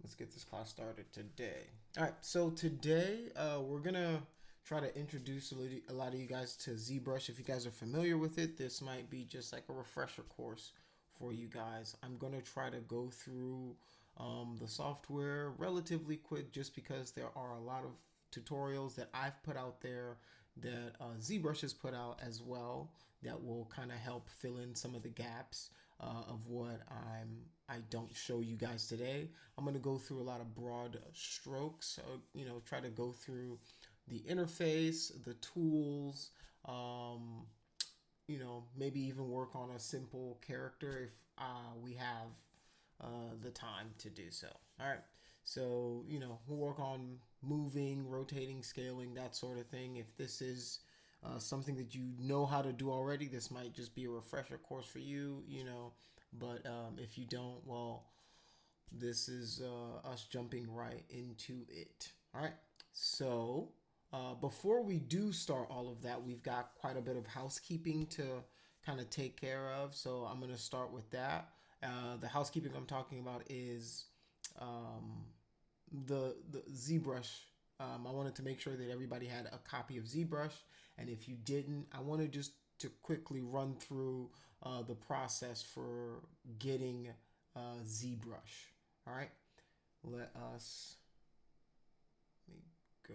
let's get this class started today. All right, so today we're gonna try to introduce a lot of you guys to ZBrush. If you guys are familiar with it, this might be just like a refresher course for you guys. I'm gonna try to go through the software relatively quick, just because there are a lot of tutorials that I've put out there that ZBrush has put out as well that will kind of help fill in some of the gaps of what I don't show you guys today. I'm going to go through a lot of broad strokes, try to go through the interface, the tools, maybe even work on a simple character if we have the time to do so. All right. So, we'll work on moving, rotating, scaling, that sort of thing. If this is something that you know how to do already, this might just be a refresher course for you, but if you don't, well, this is us jumping right into it. All right. So before we do start all of that, we've got quite a bit of housekeeping to kind of take care of. So I'm going to start with that. The housekeeping I'm talking about is the ZBrush. I wanted to make sure that everybody had a copy of ZBrush, and if you didn't, I wanted just to quickly run through the process for getting ZBrush. All right, let me go.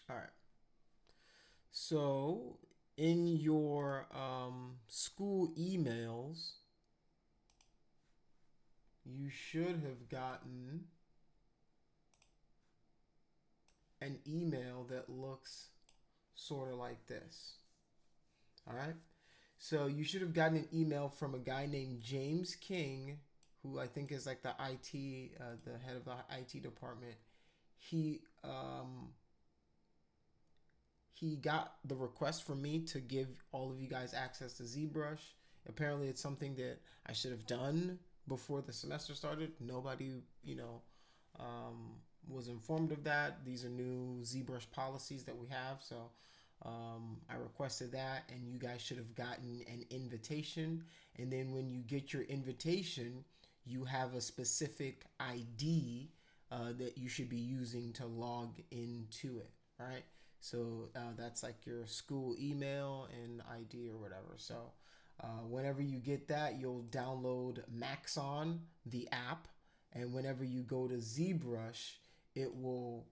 All right, so in your school emails, you should have gotten an email that looks sort of like this. All right. So you should have gotten an email from a guy named James King, who I think is like the the head of the IT department. He he got the request from me to give all of you guys access to ZBrush. Apparently, it's something that I should have done before the semester started. Nobody, was informed of that. These are new ZBrush policies that we have. So I requested that, and you guys should have gotten an invitation. And then when you get your invitation, you have a specific ID that you should be using to log into it. All right. So that's like your school email and ID or whatever. So whenever you get that, you'll download Maxon, the app. And whenever you go to ZBrush, it will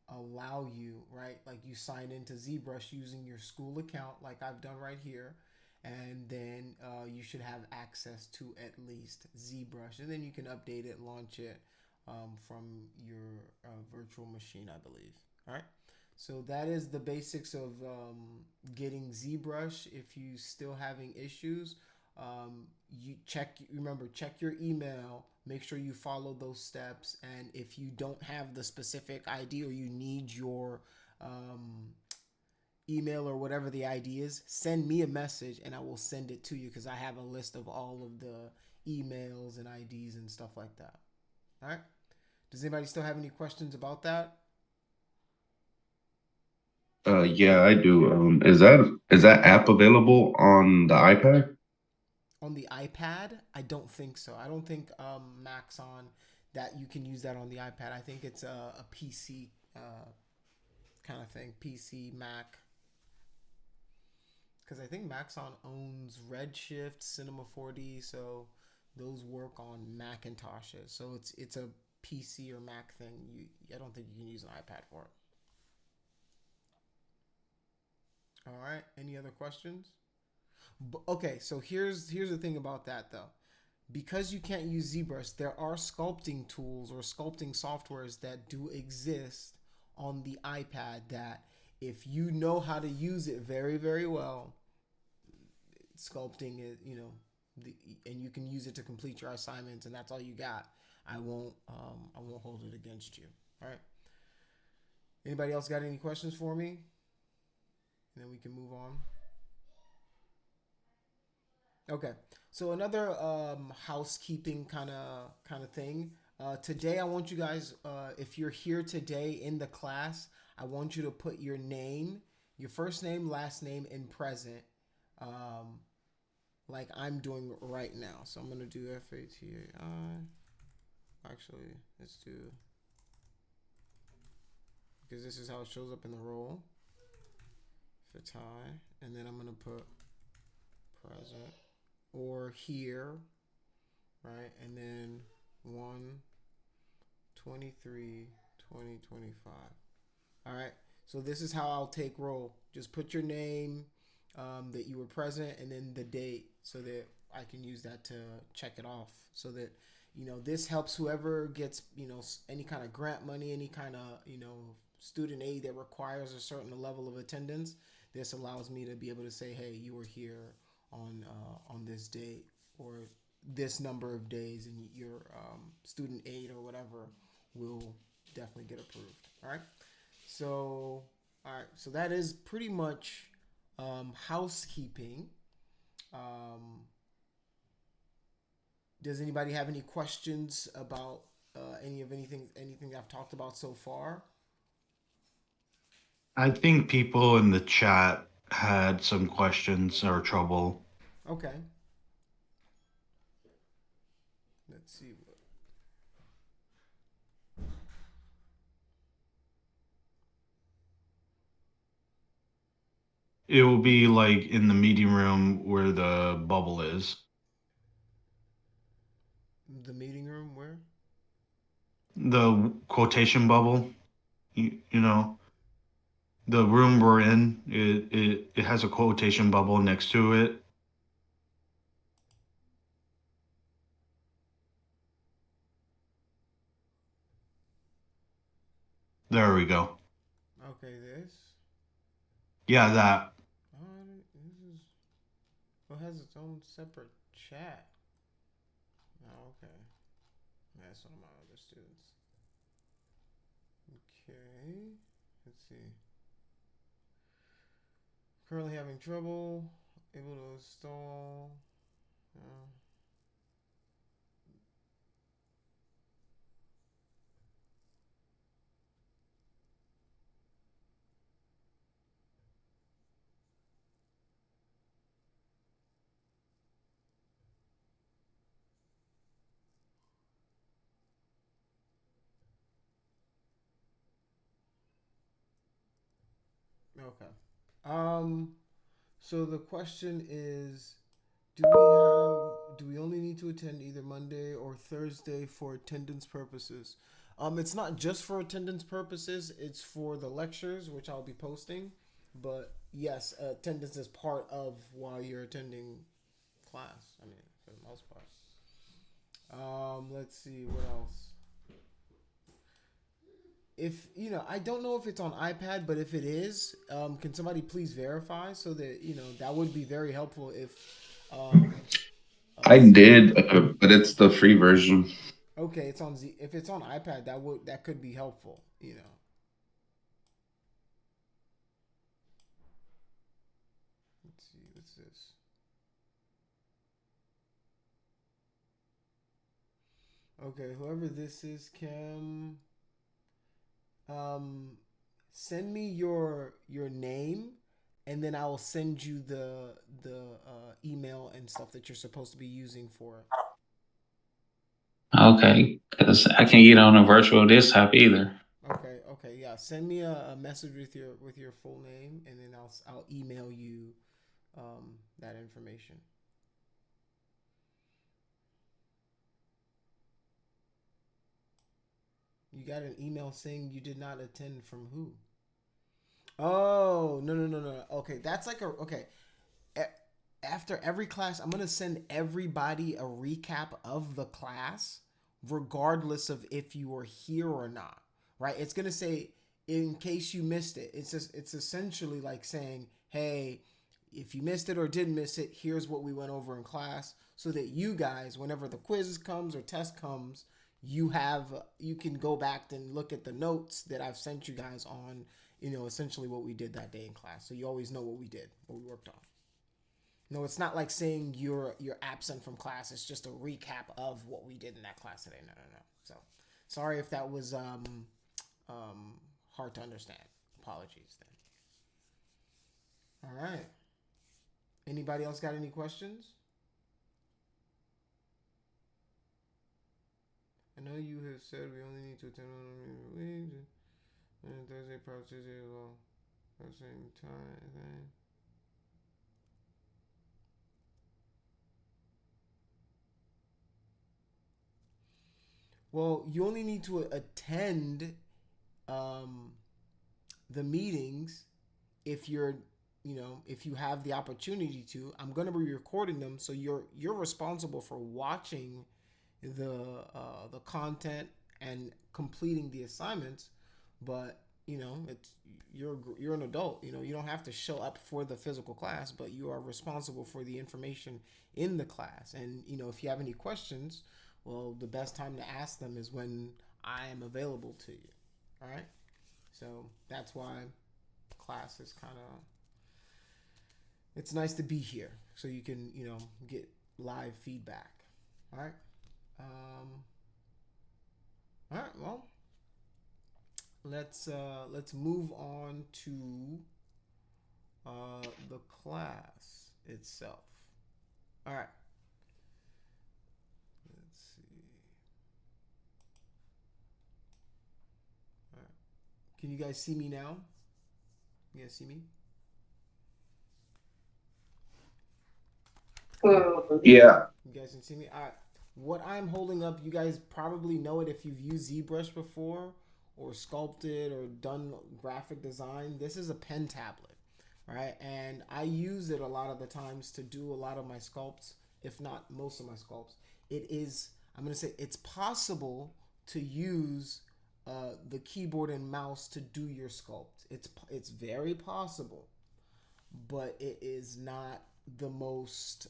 allow you, right? Like you sign into ZBrush using your school account, like I've done right here. And then you should have access to at least ZBrush. And then you can update it, launch it from your virtual machine, I believe. All right. So that is the basics of getting ZBrush. If you still having issues, check your email, make sure you follow those steps. And if you don't have the specific ID, or you need your email or whatever the ID is, send me a message and I will send it to you, because I have a list of all of the emails and IDs and stuff like that. All right. Does anybody still have any questions about that? Yeah, I do. Is that app available on the iPad? On the iPad, I don't think so. I don't think Maxon, that you can use that on the iPad. I think it's a PC kind of thing, PC Mac, because I think Maxon owns Redshift, Cinema 4D, so those work on Macintoshes. So it's a PC or Mac thing. I don't think you can use an iPad for it. All right. Any other questions? Okay, so here's the thing about that though. Because you can't use ZBrush, there are sculpting tools or sculpting softwares that do exist on the iPad that, if you know how to use it very, very well, sculpting it, and you can use it to complete your assignments, and that's all you got. I won't hold it against you. All right. Anybody else got any questions for me? And then we can move on. Okay. So another housekeeping kind of thing. Today, I want you guys, if you're here today in the class, I want you to put your name, your first name, last name in present, like I'm doing right now. So I'm gonna do FATAI. Actually, let's do, because this is how it shows up in the role. FATAI, and then I'm gonna put present or here, right? And then 1/23/2025. All right. So this is how I'll take roll. Just put your name, that you were present, and then the date, so that I can use that to check it off. So that, this helps whoever gets, any kind of grant money, any kind of, student aid that requires a certain level of attendance. This allows me to be able to say, hey, you were here on this date or this number of days, and your student aid or whatever will definitely get approved. All right. So, all right. So that is pretty much housekeeping. Does anybody have any questions about anything I've talked about so far? I think people in the chat had some questions or trouble. Okay. Let's see. It will be like in the meeting room where the bubble is. The meeting room where? The quotation bubble, you know, the room we're in, it has a quotation bubble next to it. There we go. Okay, this. Yeah, that. This is. It has its own separate chat. Oh, okay. That's one of my other students. Okay. Let's see. Currently having trouble. Able to install. Uh, okay. So the question is, do we only need to attend either Monday or Thursday for attendance purposes? It's not just for attendance purposes, it's for the lectures, which I'll be posting. But yes, attendance is part of while you're attending class. I mean, for the most part. Let's see what else. If I don't know if it's on iPad, but if it is, can somebody please verify, so that that would be very helpful if um, I Z. did, but it's the free version. Okay, it's on Z. If it's on iPad, that could be helpful. Let's see, what's this? Okay, whoever this is, Kim. Um, Send me your name, and then I will send you the email and stuff that you're supposed to be using for it. Okay, because I can't get on a virtual desktop either. Okay, yeah. Send me a message with your full name, and then I'll email you that information. You got an email saying you did not attend from who? Oh, no. Okay, that's like okay. After every class, I'm gonna send everybody a recap of the class, regardless of if you were here or not. Right? It's gonna say, in case you missed it. It's essentially like saying, hey, if you missed it or did miss it, here's what we went over in class, so that you guys, whenever the quiz comes or test comes, you can go back and look at the notes that I've sent you guys on, essentially what we did that day in class. So you always know what we did, what we worked on. No, it's not like saying you're absent from class. It's just a recap of what we did in that class today. No. So sorry if that was hard to understand. Apologies then. All right. Anybody else got any questions? I know you have said we only need to attend on a week and Thursday, probably Tuesday as well. At the same time. Well, you only need to attend the meetings if you're, if you have the opportunity to. I'm going to be recording them, so you're responsible for watching the content and completing the assignments. But it's you're an adult. You don't have to show up for the physical class, but you are responsible for the information in the class. And if you have any questions, well, the best time to ask them is when I am available to you. All right. So that's why class is kind of, it's nice to be here so you can, get live feedback. All right. All right. Well, let's move on to the class itself. All right. Let's see. All right. Can you guys see me now? You guys see me? Yeah. You guys can see me? All right. What I'm holding up, you guys probably know it if you've used ZBrush before or sculpted or done graphic design. This is a pen tablet, right? And I use it a lot of the times to do a lot of my sculpts, if not most of my sculpts. It is, I'm going to say it's possible to use the keyboard and mouse to do your sculpt. It's very possible, but it is not the most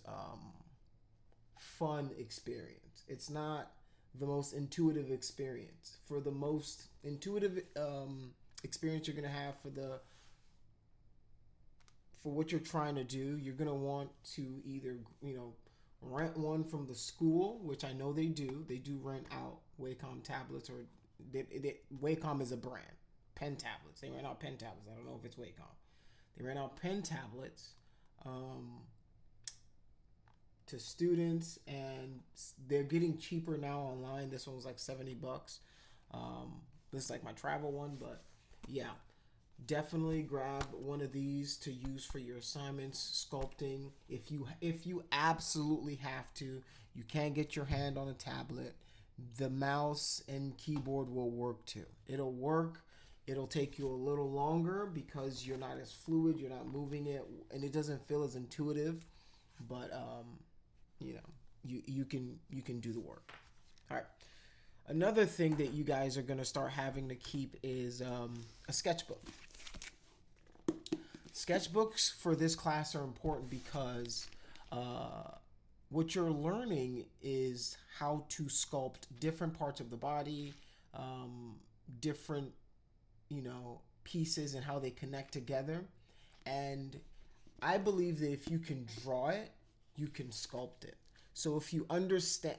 fun experience. It's not the most intuitive experience. For the most intuitive experience you're gonna have for what you're trying to do, you're gonna want to either rent one from the school, which I know they do. They do rent out Wacom tablets, or Wacom is a brand. Pen tablets. They rent out pen tablets. I don't know if it's Wacom. They rent out pen tablets to students, and they're getting cheaper now online. This one was like $70. This is like my travel one, but yeah, definitely grab one of these to use for your assignments, sculpting. If you absolutely have to, you can get your hand on a tablet. The mouse and keyboard will work too. It'll work. It'll take you a little longer because you're not as fluid, you're not moving it, and it doesn't feel as intuitive, but you can do the work. All right. Another thing that you guys are going to start having to keep is a sketchbook. Sketchbooks for this class are important because what you're learning is how to sculpt different parts of the body, different pieces and how they connect together. And I believe that if you can draw it, you can sculpt it. So if you understand,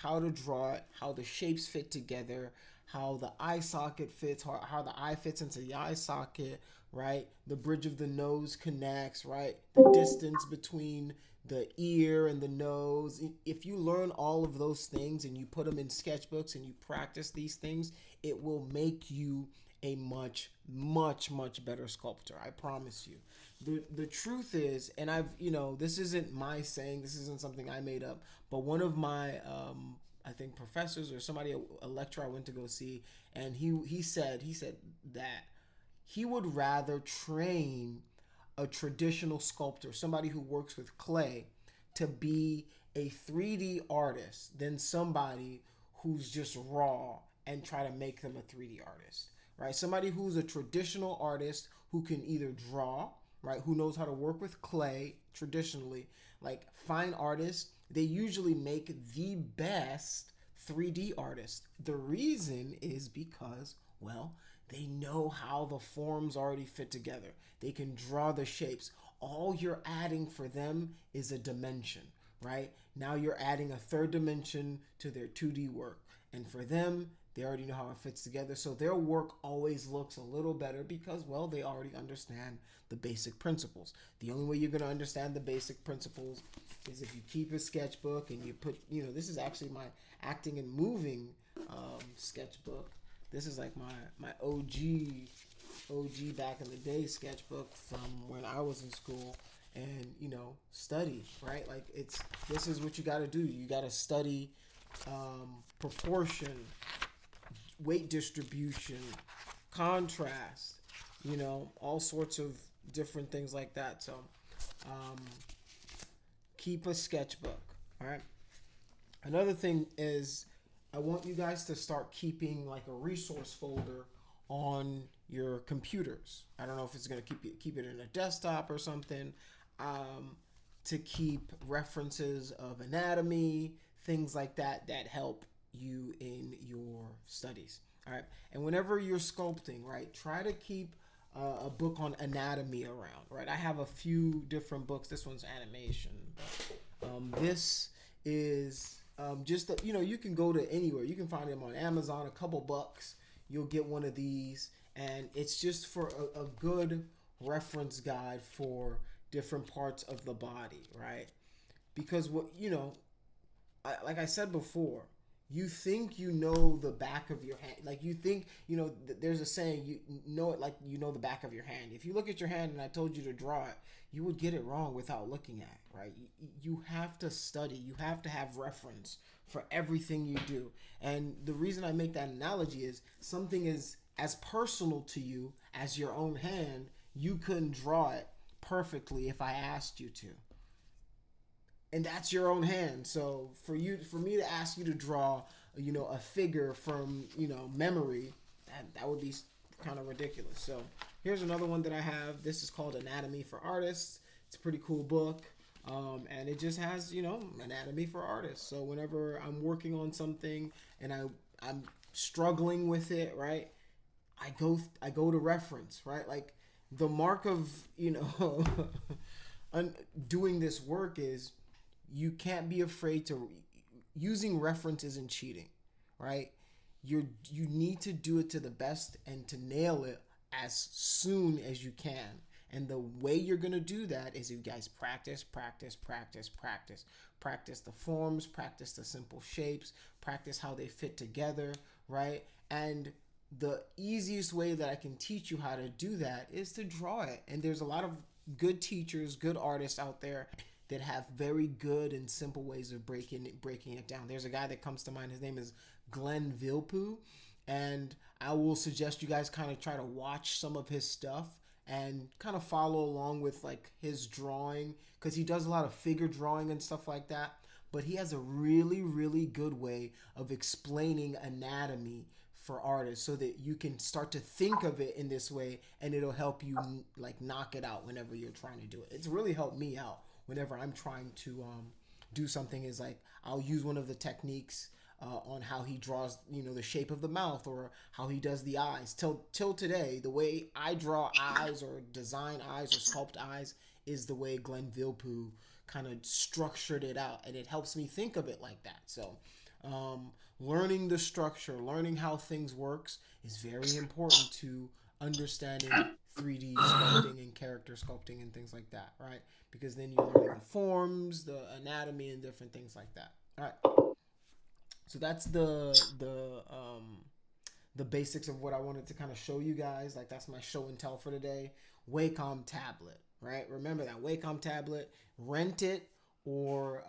how to draw it, how the shapes fit together, how the eye socket fits, how the eye fits into the eye socket, right? The bridge of the nose connects, right? The distance between the ear and the nose. If you learn all of those things and you put them in sketchbooks and you practice these things, it will make you a much, much, much better sculptor. I promise you. The truth is, and this isn't my saying, this isn't something I made up, but one of my, I think professors or somebody, a lecturer I went to go see, and he said that he would rather train a traditional sculptor, somebody who works with clay, to be a 3D artist than somebody who's just raw and try to make them a 3D artist, right? Somebody who's a traditional artist who can either draw, right, who knows how to work with clay traditionally, like fine artists, they usually make the best 3D artists. The reason is because, well, they know how the forms already fit together. They can draw the shapes. All you're adding for them is a dimension, right? Now you're adding a third dimension to their 2D work. And for them, They already know how it fits together. So their work always looks a little better because, well, they already understand the basic principles. The only way you're going to understand the basic principles is if you keep a sketchbook and you put, this is actually my acting and moving sketchbook. This is like my OG back in the day sketchbook from when I was in school. And study, right? Like this is what you got to do. You got to study proportion, weight distribution, contrast, all sorts of different things like that. So keep a sketchbook. All right. Another thing is I want you guys to start keeping like a resource folder on your computers. I don't know if it's going to keep it in a desktop or something. To keep references of anatomy, things like that help you in your studies. All right. And whenever you're sculpting, right, try to keep a book on anatomy around, right? I have a few different books. This one's animation. But, this is just, you can go to anywhere. You can find them on Amazon, a couple bucks. You'll get one of these. And it's just for a good reference guide for different parts of the body, right? Because like I said before, you think you know the back of your hand. Like you think, there's a saying, you know it like you know the back of your hand. If you look at your hand and I told you to draw it, you would get it wrong without looking at it, right? You have to study. You have to have reference for everything you do. And the reason I make that analogy is something is as personal to you as your own hand. You couldn't draw it perfectly if I asked you to. And that's your own hand. So for me to ask you to draw, a figure from, memory, that would be kind of ridiculous. So here's another one that I have. This is called Anatomy for Artists. It's a pretty cool book. And it just has, anatomy for artists. So whenever I'm working on something and I'm struggling with it, right, I go to reference, right? Like the mark of, doing this work is you can't be afraid to using reference isn't cheating, right? You need to do it to the best and to nail it as soon as you can. And the way you're going to do that is you guys practice the forms, practice the simple shapes, practice how they fit together, right? And the easiest way that I can teach you how to do that is to draw it. And there's a lot of good teachers, good artists out there that have very good and simple ways of breaking it down. There's a guy that comes to mind. His name is Glenn Vilppu. And I will suggest you guys kind of try to watch some of his stuff and kind of follow along with like his drawing, because he does a lot of figure drawing and stuff like that. But he has a really, really good way of explaining anatomy for artists so that you can start to think of it in this way, and it'll help you like knock it out whenever you're trying to do it. It's really helped me out whenever I'm trying to do something. Is like I'll use one of the techniques on how he draws, the shape of the mouth, or how he does the eyes. Till today, the way I draw eyes or design eyes or sculpt eyes is the way Glenn Vilppu kind of structured it out, and it helps me think of it like that. So learning the structure, learning how things works is very important to understanding 3D sculpting and character sculpting and things like that, right? Because then you learn the forms, the anatomy, and different things like that. All right. So that's the basics of what I wanted to kind of show you guys. Like that's my show and tell for today. Wacom tablet, right? Remember that Wacom tablet. Rent it or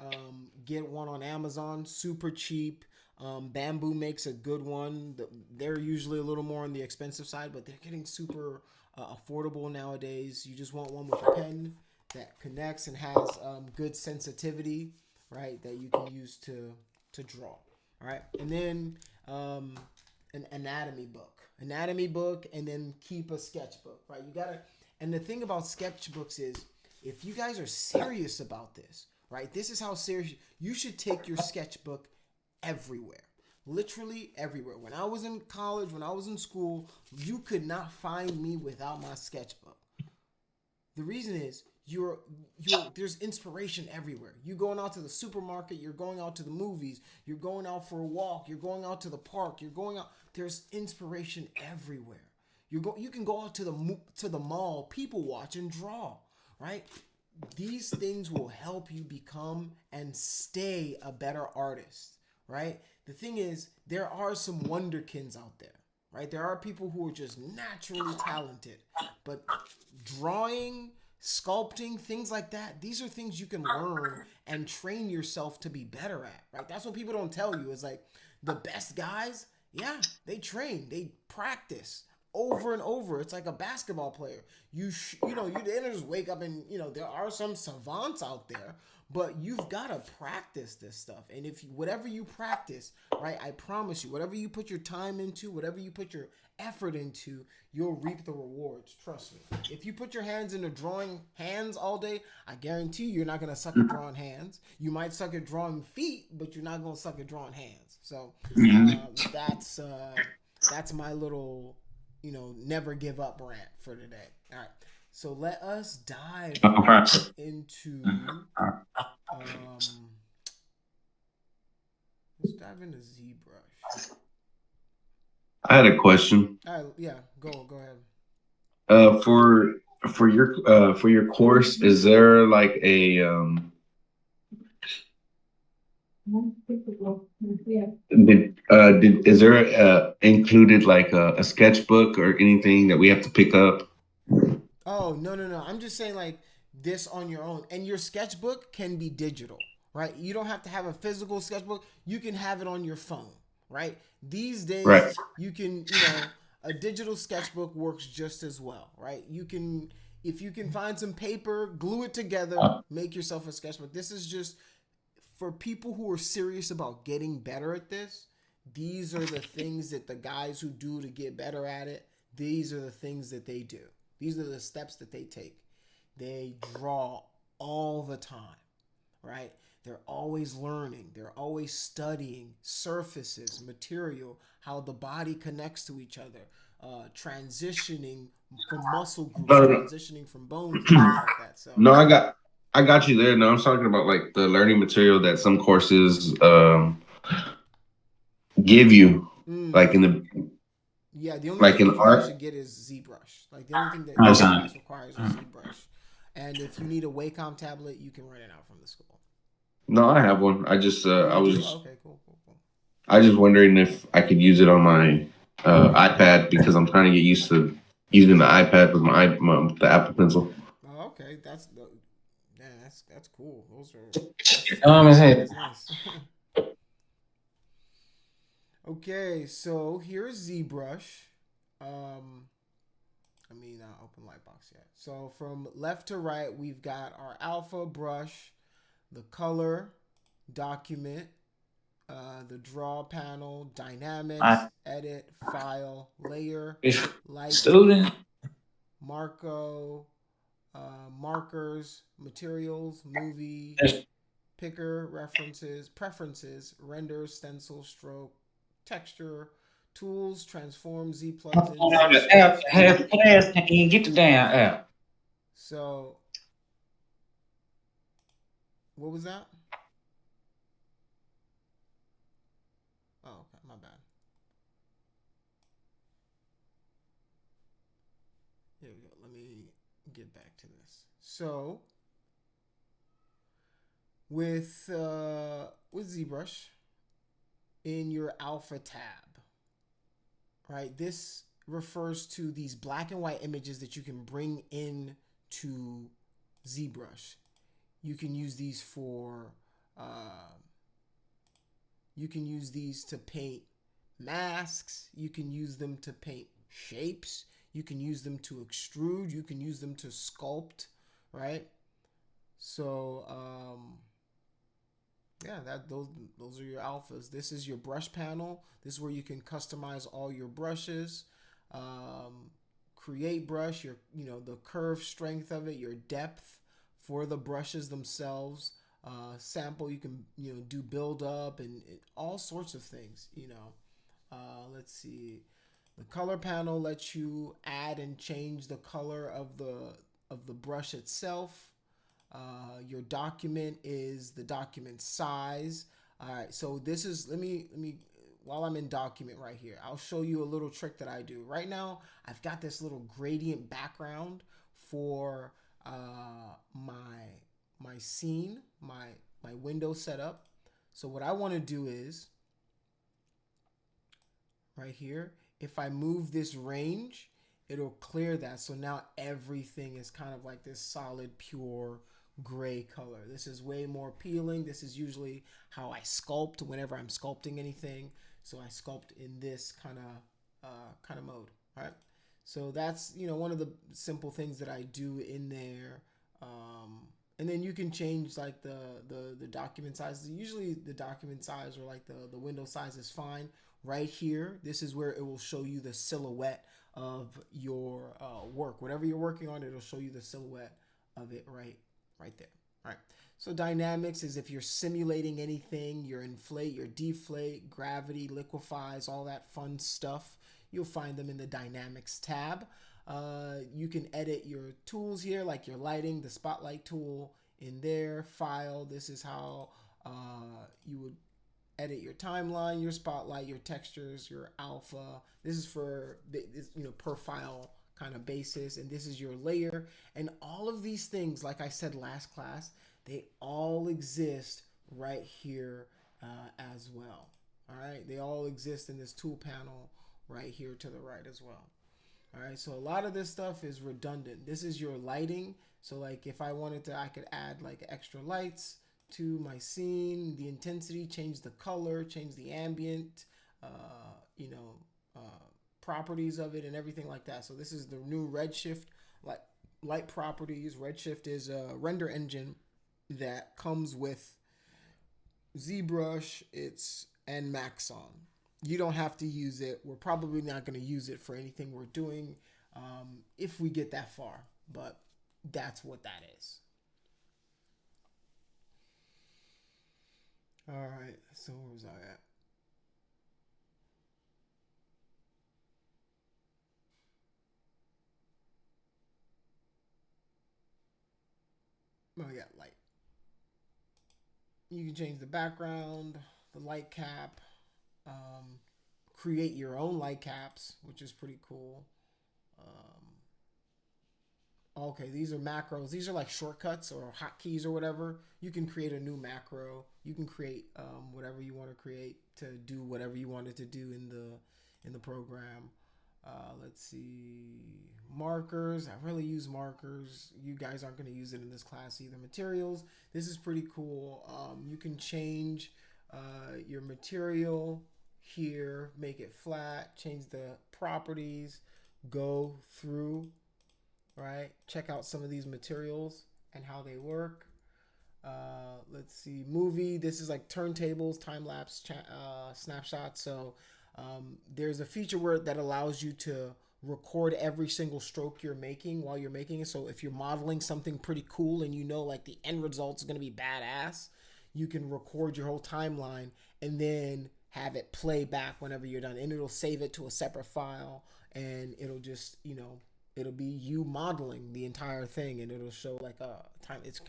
get one on Amazon. Super cheap. Bamboo makes a good one. They're usually a little more on the expensive side, but they're getting super affordable nowadays. You just want one with a pen that connects and has good sensitivity, right? That you can use to draw. All right. And then an anatomy book, and then keep a sketchbook, right? You gotta, and the thing about sketchbooks is if you guys are serious about this, right? This is how serious you should take your sketchbook everywhere. Literally everywhere. When I was in college, when I was in school, you could not find me without my sketchbook. The reason is there's inspiration everywhere. You're going out to the supermarket, you're going out to the movies, you're going out for a walk, you're going out to the park, you're going out. There's inspiration everywhere. You can go out to the mall, people watch and draw, right? These things will help you become and stay a better artist, right? The thing is, there are some wonderkins out there, right? There are people who are just naturally talented, but drawing, sculpting, things like that, these are things you can learn and train yourself to be better at, right? That's what people don't tell you. Is like the best guys, yeah, they train, they practice over and over. It's like a basketball player. You didn't just wake up and, there are some savants out there, but you've got to practice this stuff. And if whatever you practice, right, I promise you, whatever you put your time into, whatever you put your effort into, you'll reap the rewards. Trust me. If you put your hands into drawing hands all day, I guarantee you're not going to suck at drawing hands. You might suck at drawing feet, but you're not going to suck at drawing hands. So that's my little, never give up rant for today. All right. So let us dive into let's dive into ZBrush. I had a question. All right, yeah, go ahead. For your course, is there like a is there included like a sketchbook or anything that we have to pick up? Oh, no. I'm just saying like this on your own. And your sketchbook can be digital, right? You don't have to have a physical sketchbook. You can have it on your phone, right? These days, Right. you can, a digital sketchbook works just as well, right? If you can find some paper, glue it together, make yourself a sketchbook. This is just for people who are serious about getting better at this. These are the things that the guys who do to get better at it. These are the things that they do. These are the steps that they take. They draw all the time, right? They're always learning. They're always studying surfaces, material, how the body connects to each other, transitioning from muscle groups, No, transitioning from bones, and things like that. So no, I got you there. No, I'm talking about like the learning material that some courses give you, like in the yeah, the only like thing in you guys art. should get is ZBrush. Like the only thing that That's this fine. class requires is ZBrush. And if you need a Wacom tablet, you can rent it out from the school. No, I have one. I just I You do? was Okay, cool. I just wondering if I could use it on my iPad because I'm trying to get used to using the iPad with the Apple Pencil. Oh, okay, that's cool. Those are His that's nice. Okay, so here's ZBrush. Not open Lightbox yet. So from left to right, we've got our alpha brush, the color, document, the draw panel, dynamics, edit, file, layer, light, student. Marco, markers, materials, movie, picker, references, preferences, render, stencil, stroke, texture, tools, transform, Z plugins. The app half class can't even get the damn app. So, what was that? Oh, okay, my bad. Here we go. Let me get back to this. So, with ZBrush in your alpha tab, right? This refers to these black and white images that you can bring in to ZBrush. You can use these for you can use these to paint masks. You can use them to paint shapes. You can use them to extrude. You can use them to sculpt, right? So yeah, those are your alphas. This is your brush panel. This is where you can customize all your brushes. Create brush, the curve strength of it, your depth for the brushes themselves. Sample, you can do build up and all sorts of things. Let's see. The color panel lets you add and change the color of the brush itself. Your document is the document size. All right, so this is, let me while I'm in document right here, I'll show you a little trick that I do. Right now, I've got this little gradient background for my scene, my window setup. So what I want to do is right here, if I move this range, it'll clear that. So now everything is kind of like this solid, pure gray color. This is way more appealing. This is usually how I sculpt whenever I'm sculpting anything. So I sculpt in this kind of mode. All right. So that's, you know, one of the simple things that I do in there. And then you can change like the document size. Usually the document size or like the window size is fine. Right here, this is where it will show you the silhouette of your work. Whatever you're working on, it'll show you the silhouette of it right there. All right. So dynamics is if you're simulating anything, your inflate, your deflate, gravity, liquefies, all that fun stuff. You'll find them in the dynamics tab. You can edit your tools here, like your lighting, the spotlight tool in there, file. This is how you would edit your timeline, your spotlight, your textures, your alpha. This is for this, you know, per file kind of basis, and this is your layer. And all of these things, like I said last class, they all exist right here as well. All right, they all exist in this tool panel right here to the right as well. All right, so a lot of this stuff is redundant. This is your lighting. So like if I wanted to, I could add like extra lights to my scene, the intensity, change the color, change the ambient, you know, properties of it and everything like that. So this is the new Redshift light properties. Redshift is a render engine that comes with ZBrush, and Maxon. You don't have to use it. We're probably not going to use it for anything we're doing if we get that far, but that's what that is. All right, so where was I at? Oh yeah, light. You can change the background, the light cap, create your own light caps, which is pretty cool. Okay, these are macros. These are like shortcuts or hotkeys or whatever. You can create a new macro. You can create whatever you want to create to do whatever you wanted to do in the program. Let's see, markers. I really use markers. You guys aren't going to use it in this class either. Materials. This is pretty cool. You can change your material here, make it flat, change the properties, go through, right? Check out some of these materials and how they work. Let's see, movie. This is like turntables, time-lapse snapshots. So there's a feature where that allows you to record every single stroke you're making while you're making it. So if you're modeling something pretty cool and you know like the end result is going to be badass, you can record your whole timeline and then have it play back whenever you're done, and it'll save it to a separate file, and it'll just, you know, it'll be you modeling the entire thing, and it'll show like a time. It's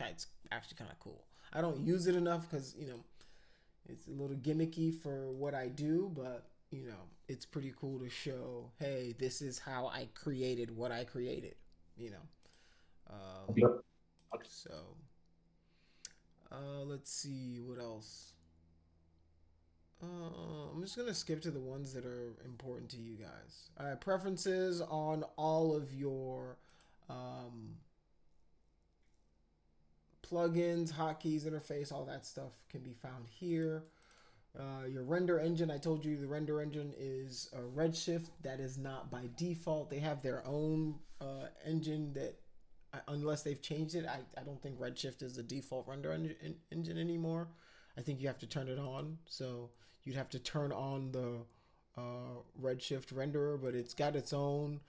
actually kind of cool. I don't use it enough because, you know, it's a little gimmicky for what I do, but you know, it's pretty cool to show, hey, this is how I created what I created, you know. Yep. So let's see what else. I'm just gonna skip to the ones that are important to you guys. All right, preferences on all of your plugins, hotkeys, interface, all that stuff can be found here. Your render engine, I told you the render engine is a Redshift. That is not by default. They have their own engine that, unless they've changed it, I don't think Redshift is the default render engine anymore. I think you have to turn it on. So you'd have to turn on the Redshift renderer, but it's got its own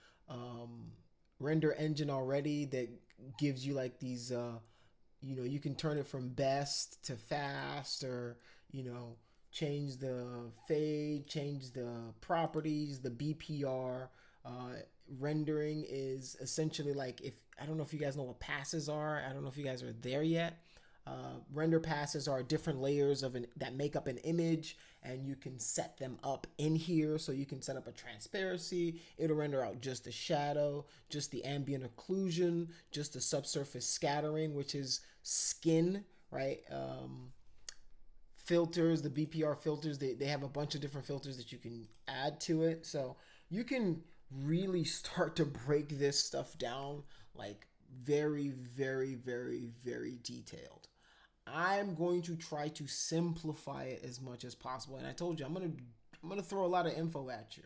render engine already that gives you like these, you know, you can turn it from best to fast, or, you know, change the fade, change the properties, the BPR. rendering is essentially like, if I don't know if you guys know what passes are. I don't know if you guys are there yet. Render passes are different layers that make up an image, and you can set them up in here. So you can set up a transparency. It'll render out just the shadow, just the ambient occlusion, just the subsurface scattering, which is skin, right? Filters, the BPR filters, they have a bunch of different filters that you can add to it. So you can really start to break this stuff down like very, very, very, very detailed. I'm going to try to simplify it as much as possible. And I told you, I'm gonna throw a lot of info at you.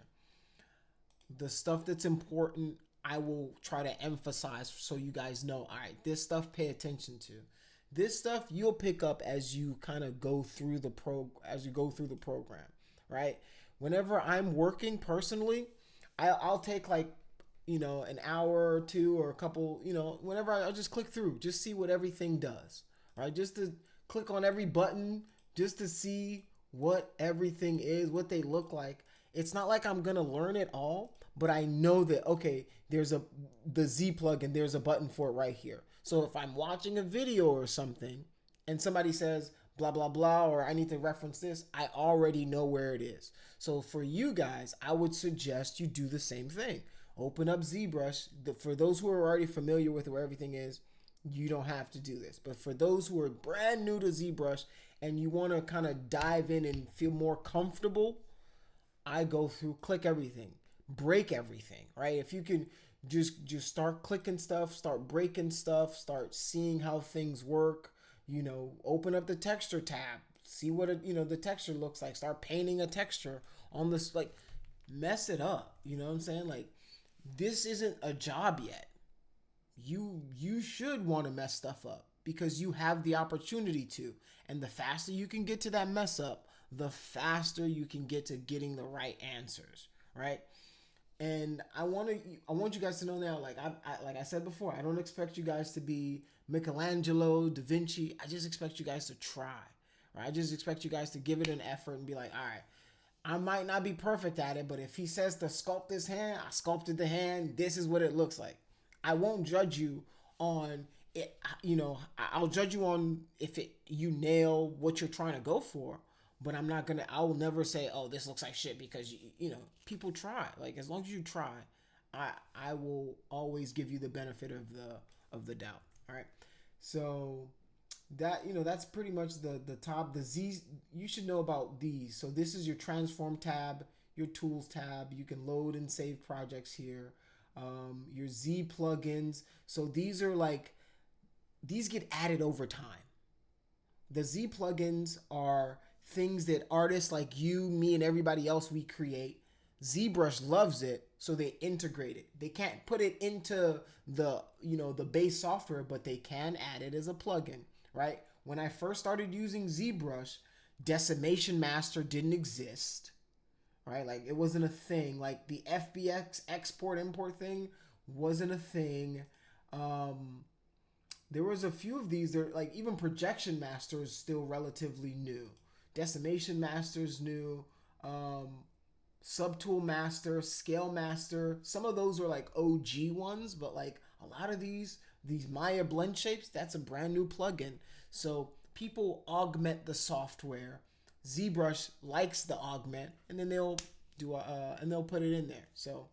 The stuff that's important, I will try to emphasize so you guys know, all right, this stuff pay attention to. This stuff you'll pick up as you kind of go through the program, right? Whenever I'm working personally, I'll take like, an hour or two or a couple, whenever I'll just click through, just see what everything does, right? Just to click on every button, just to see what everything is, what they look like. It's not like I'm going to learn it all, but I know that, okay, there's the Z plugin, there's a button for it right here. So if I'm watching a video or something and somebody says blah, blah, blah, or I need to reference this, I already know where it is. So for you guys, I would suggest you do the same thing. Open up ZBrush. For those who are already familiar with where everything is, you don't have to do this. But for those who are brand new to ZBrush and you want to kind of dive in and feel more comfortable, I go through, click everything, break everything, right? If you can just start clicking stuff, start breaking stuff, start seeing how things work, open up the texture tab, see what the texture looks like, start painting a texture on this, like mess it up. You know what I'm saying? Like, this isn't a job yet. You should want to mess stuff up because you have the opportunity to. And the faster you can get to that mess up, the faster you can get to getting the right answers, right? And I want you guys to know now, like I said before, I don't expect you guys to be Michelangelo, Da Vinci. I just expect you guys to try, right? I just expect you guys to give it an effort and be like, all right, I might not be perfect at it, but if he says to sculpt this hand, I sculpted the hand. This is what it looks like. I won't judge you on it. I'll judge you on if you nail what you're trying to go for. But I will never say, oh, this looks like shit, because people try. Like, as long as you try, I will always give you the benefit of the doubt. All right. So that, that's pretty much the top. The Z, you should know about these. So this is your transform tab, your tools tab. You can load and save projects here. Your Z plugins. So these get added over time. The Z plugins are things that artists like you, me, and everybody else, we create. ZBrush loves it, so they integrate it. They can't put it into the base software, but they can add it as a plugin, right? When I first started using ZBrush, Decimation Master didn't exist, right? Like, it wasn't a thing. Like, the FBX export import thing wasn't a thing. There was a few of these. There, like, even Projection Master is still relatively new. Decimation Master's new. Subtool Master, Scale Master. Some of those are like OG ones, but like a lot of these Maya blend shapes, that's a brand new plugin. So people augment the software. ZBrush likes the augment, and then they'll do and they'll put it in there. So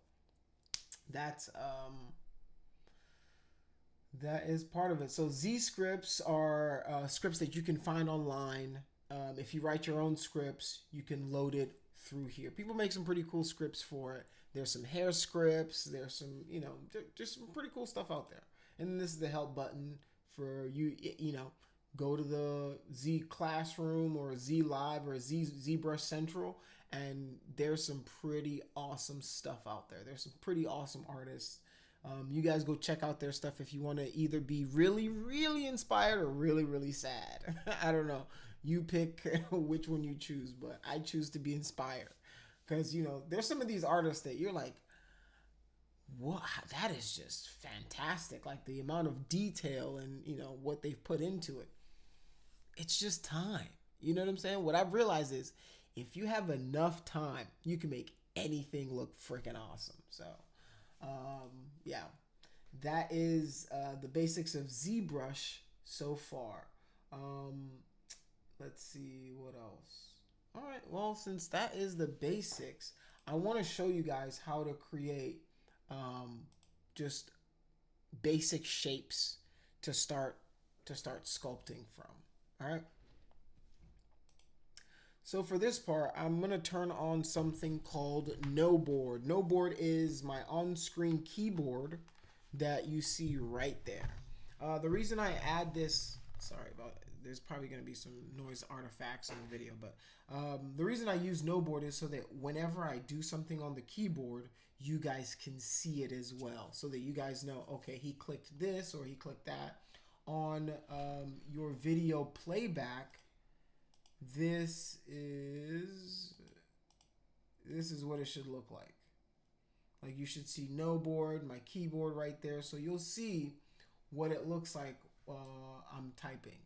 that is part of it. So Z scripts are scripts that you can find online. If you write your own scripts, you can load it through here. People make some pretty cool scripts for it. There's some hair scripts. There's some, just some pretty cool stuff out there. And then this is the help button for you, go to the Z Classroom or Z Live or ZBrush Central, and there's some pretty awesome stuff out there. There's some pretty awesome artists. You guys go check out their stuff if you want to either be really, really inspired or really, really sad. I don't know. You pick which one you choose, but I choose to be inspired because, there's some of these artists that you're like, what? That is just fantastic. Like, the amount of detail and, what they've put into it. It's just time. You know what I'm saying? What I've realized is if you have enough time, you can make anything look freaking awesome. So Yeah, that is the basics of ZBrush so far. Let's see what else. All right, well, since that is the basics, I want to show you guys how to create just basic shapes to start sculpting from. All right. So for this part, I'm going to turn on something called No Board. No Board is my on-screen keyboard that you see right there. The reason I add this, sorry about it, there's probably going to be some noise artifacts in the video, but the reason I use No Board is so that whenever I do something on the keyboard, you guys can see it as well, so that you guys know, okay, he clicked this or he clicked that. On your video playback, this is what it should look like. Like, you should see No Board, my keyboard right there, so you'll see what it looks like I'm typing.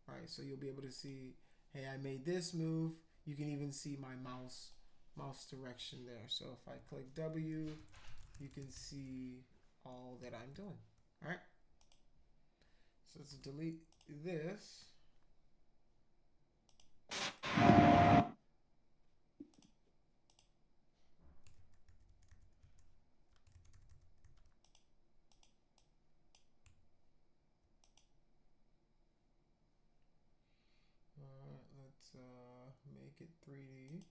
All right, so you'll be able to see, hey, I made this move. You can even see my mouse direction there. So if I click W, you can see all that I'm doing. All right, so let's delete this. Let's make it 3D.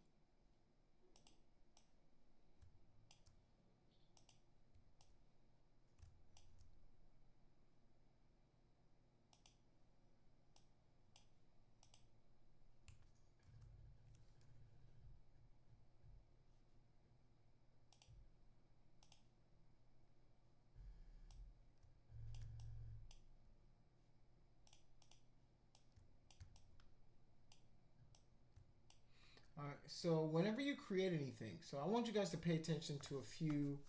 All right, so whenever you create anything, so I want you guys to pay attention to a few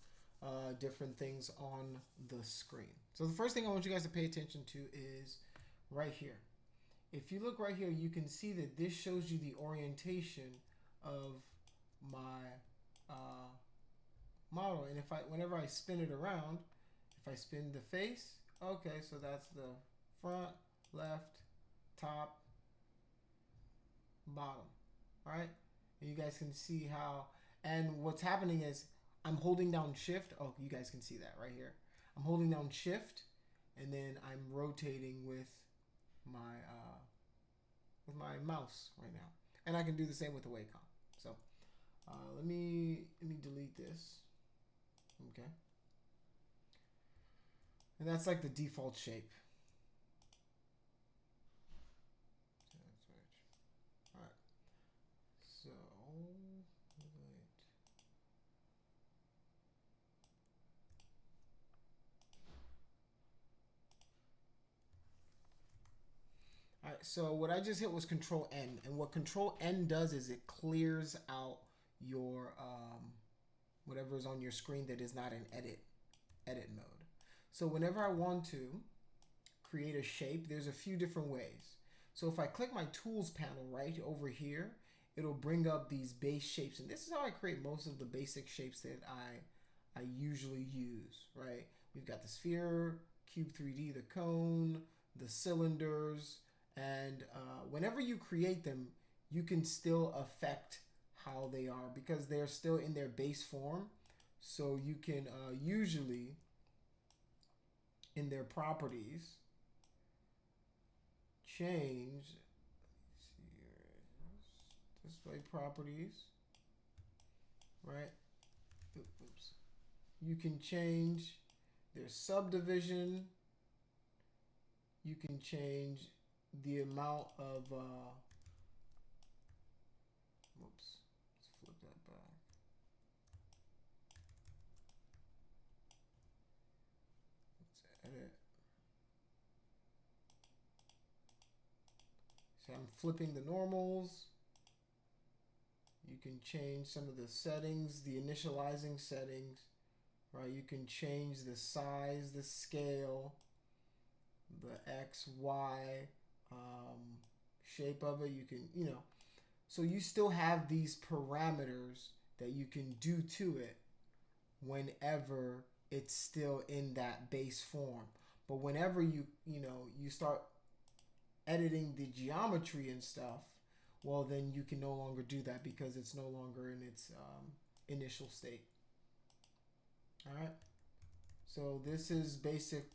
different things on the screen. So the first thing I want you guys to pay attention to is right here. If you look right here, you can see that this shows you the orientation of my model. And whenever I spin it around, if I spin the face, okay, so that's the front, left, top, bottom. All right, and you guys can see how, and what's happening is I'm holding down shift. Oh, you guys can see that right here. I'm holding down shift, and then I'm rotating with my mouse right now, and I can do the same with the Wacom. So let me delete this. Okay, and that's like the default shape. So, all right, so what I just hit was Control N, and what Control N does is it clears out your whatever is on your screen that is not in edit mode. So whenever I want to create a shape, there's a few different ways. So if I click my Tools panel right over here, it'll bring up these base shapes, and this is how I create most of the basic shapes that I usually use, right? We've got the sphere, cube 3D, the cone, the cylinders, and whenever you create them, you can still affect how they are because they're still in their base form. So you can usually, in their properties, change display properties, right? Oops. You can change their subdivision. You can change the amount of whoops, let's flip that back. Let's edit. So I'm flipping the normals. You can change some of the settings, the initializing settings, right? You can change the size, the scale, the X, Y, shape of it. You can, so you still have these parameters that you can do to it whenever it's still in that base form. But whenever you start editing the geometry and stuff, well, then you can no longer do that because it's no longer in its initial state. All right. So this is basic,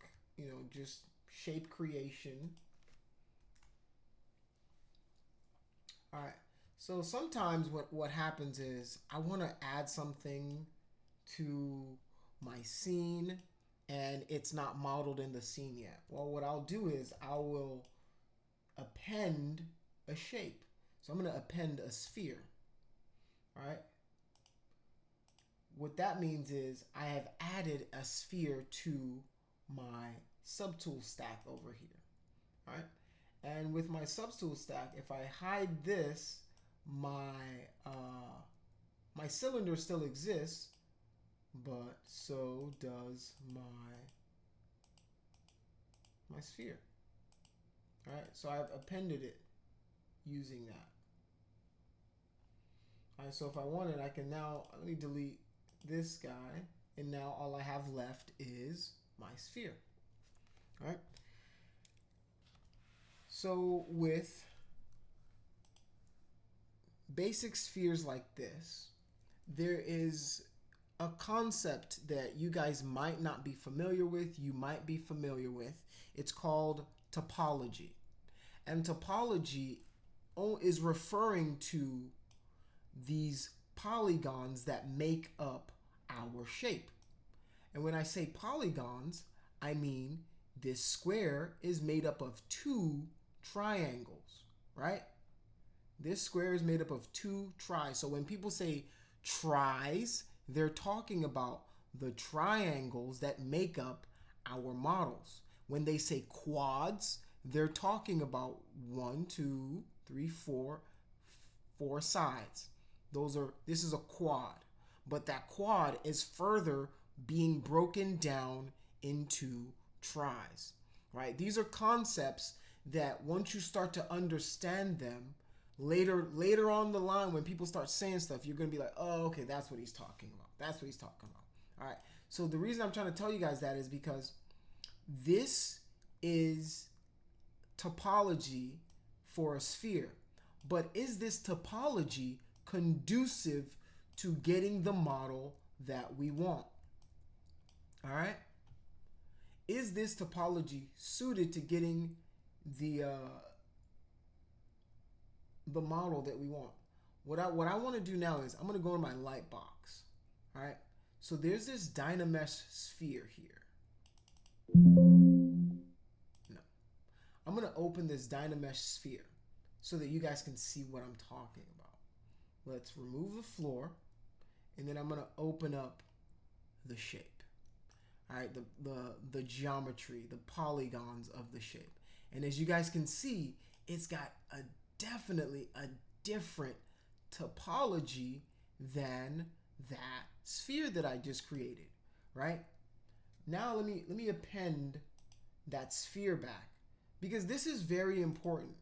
just shape creation. All right. So sometimes what happens is I want to add something to my scene and it's not modeled in the scene yet. Well, what I'll do is I will append a shape. So I'm going to append a sphere. All right. What that means is I have added a sphere to my subtool stack over here. All right. And with my subtool stack, if I hide this, my cylinder still exists, but so does my sphere. All right, so I've appended it using that. All right, so if I wanted, I can now, let me delete this guy, and now all I have left is my sphere. All right. So with basic spheres like this, there is a concept that you guys might not be familiar with, you might be familiar with. It's called topology. And topology is referring to these polygons that make up our shape. And when I say polygons, I mean this square is made up of two triangles, right? This square is made up of two tris. So when people say tris, they're talking about the triangles that make up our models. When they say quads, they're talking about 1, 2, 3, 4 sides. This is a quad, but that quad is further being broken down into tris, right? These are concepts that once you start to understand them, later on the line, when people start saying stuff, you're going to be like, oh, okay, that's what he's talking about. That's what he's talking about. All right. So the reason I'm trying to tell you guys that is because this is topology for a sphere. But is this topology conducive to getting the model that we want? All right. Is this topology suited to getting the model that we want? What I want to do now is I'm going to go in my light box. All right. So there's this Dynamesh sphere here. No. I'm going to open this Dynamesh sphere so that you guys can see what I'm talking about. Let's remove the floor, and then I'm going to open up the shape. All right, the geometry, the polygons of the shape. And as you guys can see, it's got definitely a different topology than that sphere that I just created, right? Now let me append that sphere back because this is very important,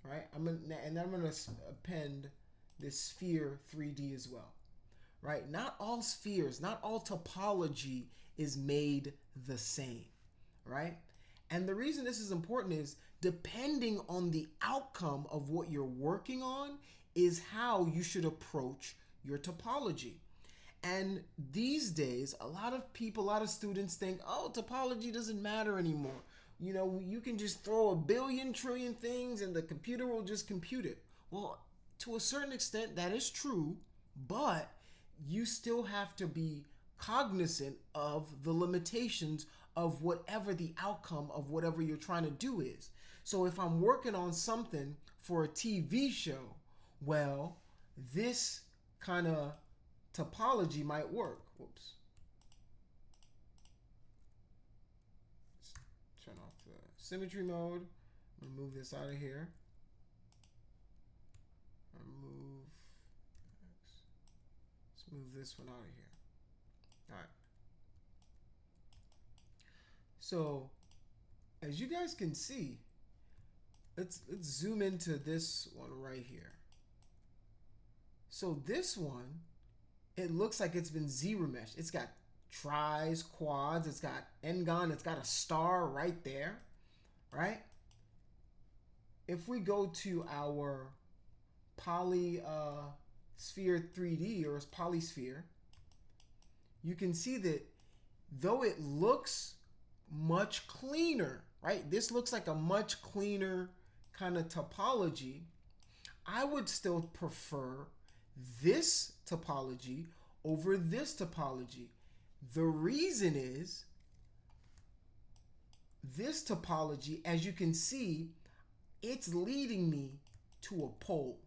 right? I'm gonna append this sphere 3D as well, right? Not all spheres, not all topology is made the same, right? And the reason this is important is depending on the outcome of what you're working on is how you should approach your topology. And these days, a lot of students think, oh, topology doesn't matter anymore. You know, you can just throw a billion trillion things and the computer will just compute it. Well, to a certain extent, that is true, but you still have to be cognizant of the limitations of whatever the outcome of whatever you're trying to do is. So if I'm working on something for a TV show, well, this kind of topology might work. Whoops. Let's turn off the symmetry mode. I'm gonna move this out of here. Let's move this one out of here. All right. So as you guys can see, let's zoom into this one right here. So this one it looks like it's been Z-remeshed. It's got tris, quads, it's got n-gon, it's got a star right there, right? If we go to our poly sphere 3D or polysphere, you can see that though it looks much cleaner, right? This looks like a much cleaner kind of topology. I would still prefer this topology over this topology. The reason is this topology, as you can see, it's leading me to a pole.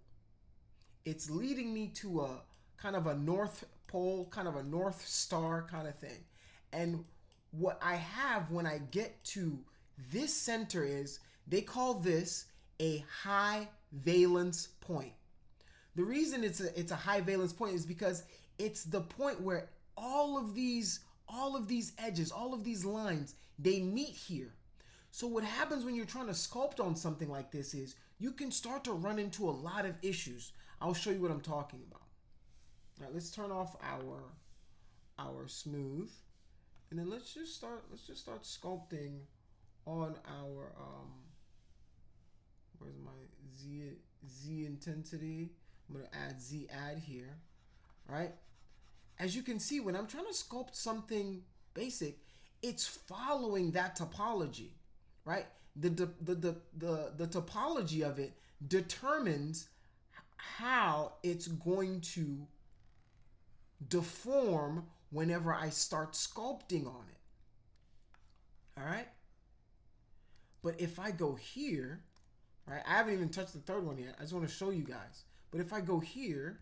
It's leading me to a kind of a north pole, kind of a north star kind of thing. And what I have when I get to this center is, they call this a high valence point. The reason it's a high valence point is because it's the point where all of these edges, all of these lines, they meet here. So what happens when you're trying to sculpt on something like this is you can start to run into a lot of issues. I'll show you what I'm talking about. All right, let's turn off our smooth, and then let's just start sculpting on our where's my Z intensity? I'm gonna add Z add here, right? As you can see, when I'm trying to sculpt something basic, it's following that topology, right? The topology of it determines how it's going to deform whenever I start sculpting on it. All right? But if I go here, right? I haven't even touched the third one yet. I just want to show you guys. But if I go here,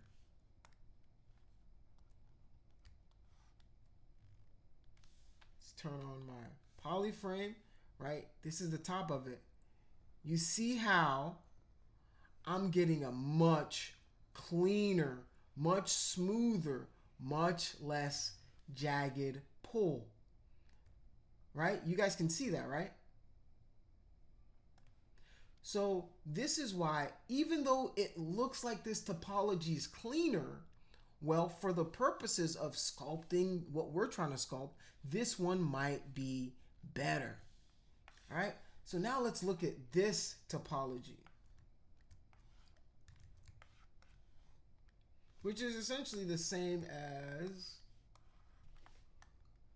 let's turn on my polyframe, right? This is the top of it. You see how I'm getting a much cleaner, much smoother, much less jagged pull, right? You guys can see that, right? So this is why, even though it looks like this topology is cleaner, well, for the purposes of sculpting what we're trying to sculpt, this one might be better. All right, so now let's look at this topology, which is essentially the same as,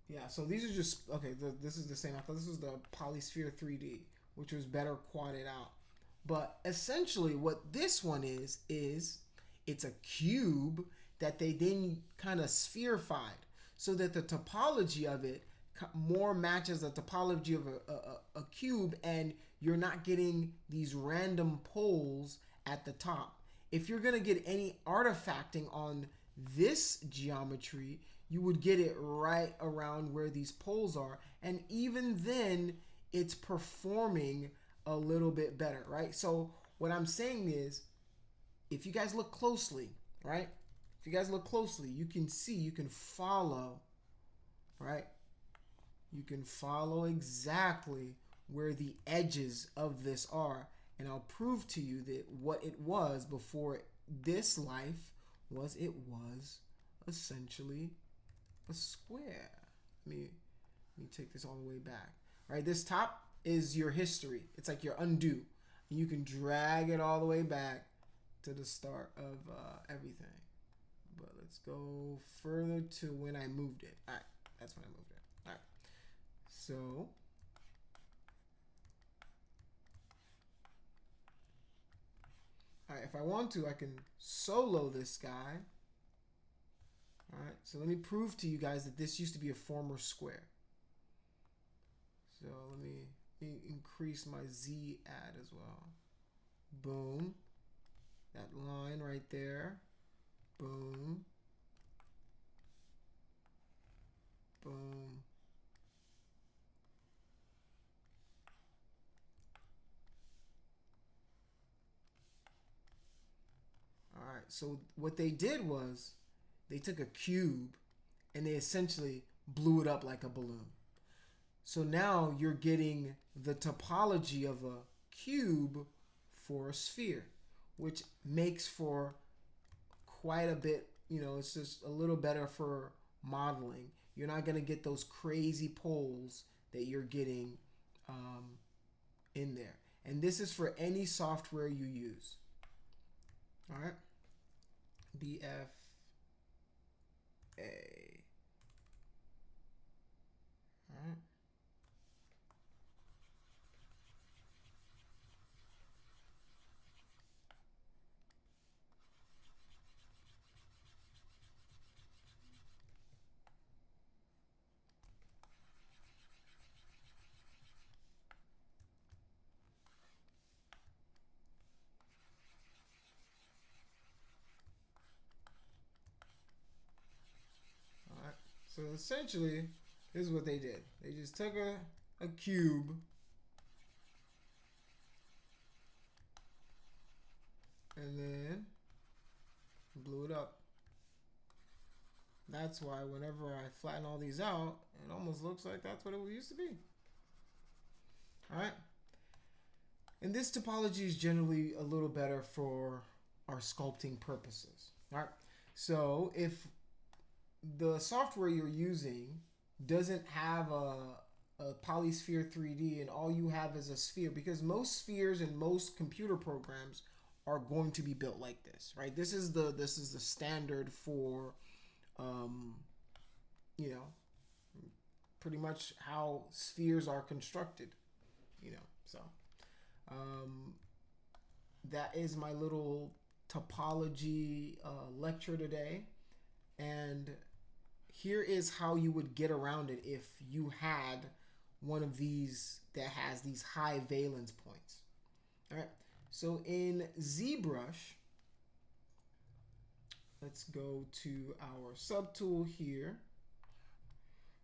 yeah, so these are just, okay, this is the same. I thought this was the Polysphere 3D, which was better quadded out. But essentially what this one is it's a cube that they then kind of spherified so that the topology of it more matches the topology of a cube, and you're not getting these random poles at the top. If you're going to get any artifacting on this geometry, you would get it right around where these poles are, and even then it's performing a little bit better, right? So what I'm saying is, if you guys look closely, right? If you guys look closely, you can see, you can follow, right? You can follow exactly where the edges of this are. And I'll prove to you that what it was before this life was, it was essentially a square. Let me take this all the way back. Right, this top is your history. It's like your undo. And you can drag it all the way back to the start of everything. But let's go further to when I moved it. All right, that's when I moved it. All right, so all right, if I want to, I can solo this guy. All right, so let me prove to you guys that this used to be a former square. So let me increase my Z add as well. Boom. That line right there. Boom. Boom. All right, so what they did was they took a cube and they essentially blew it up like a balloon. So now you're getting the topology of a cube for a sphere, which makes for quite a bit you know, it's just a little better for modeling. You're not going to get those crazy poles that you're getting in there. And this is for any software you use. All right. BFA. All right. So essentially, this is what they did. They just took a cube and then blew it up. That's why whenever I flatten all these out, it almost looks like that's what it used to be. All right. And this topology is generally a little better for our sculpting purposes. All right. So if the software you're using doesn't have a polysphere 3D and all you have is a sphere, because most spheres and most computer programs are going to be built like this, right? This is the standard for you know, pretty much how spheres are constructed, you know. So that is my little topology lecture today, and here is how you would get around it if you had one of these that has these high valence points. All right, so in ZBrush, let's go to our subtool here.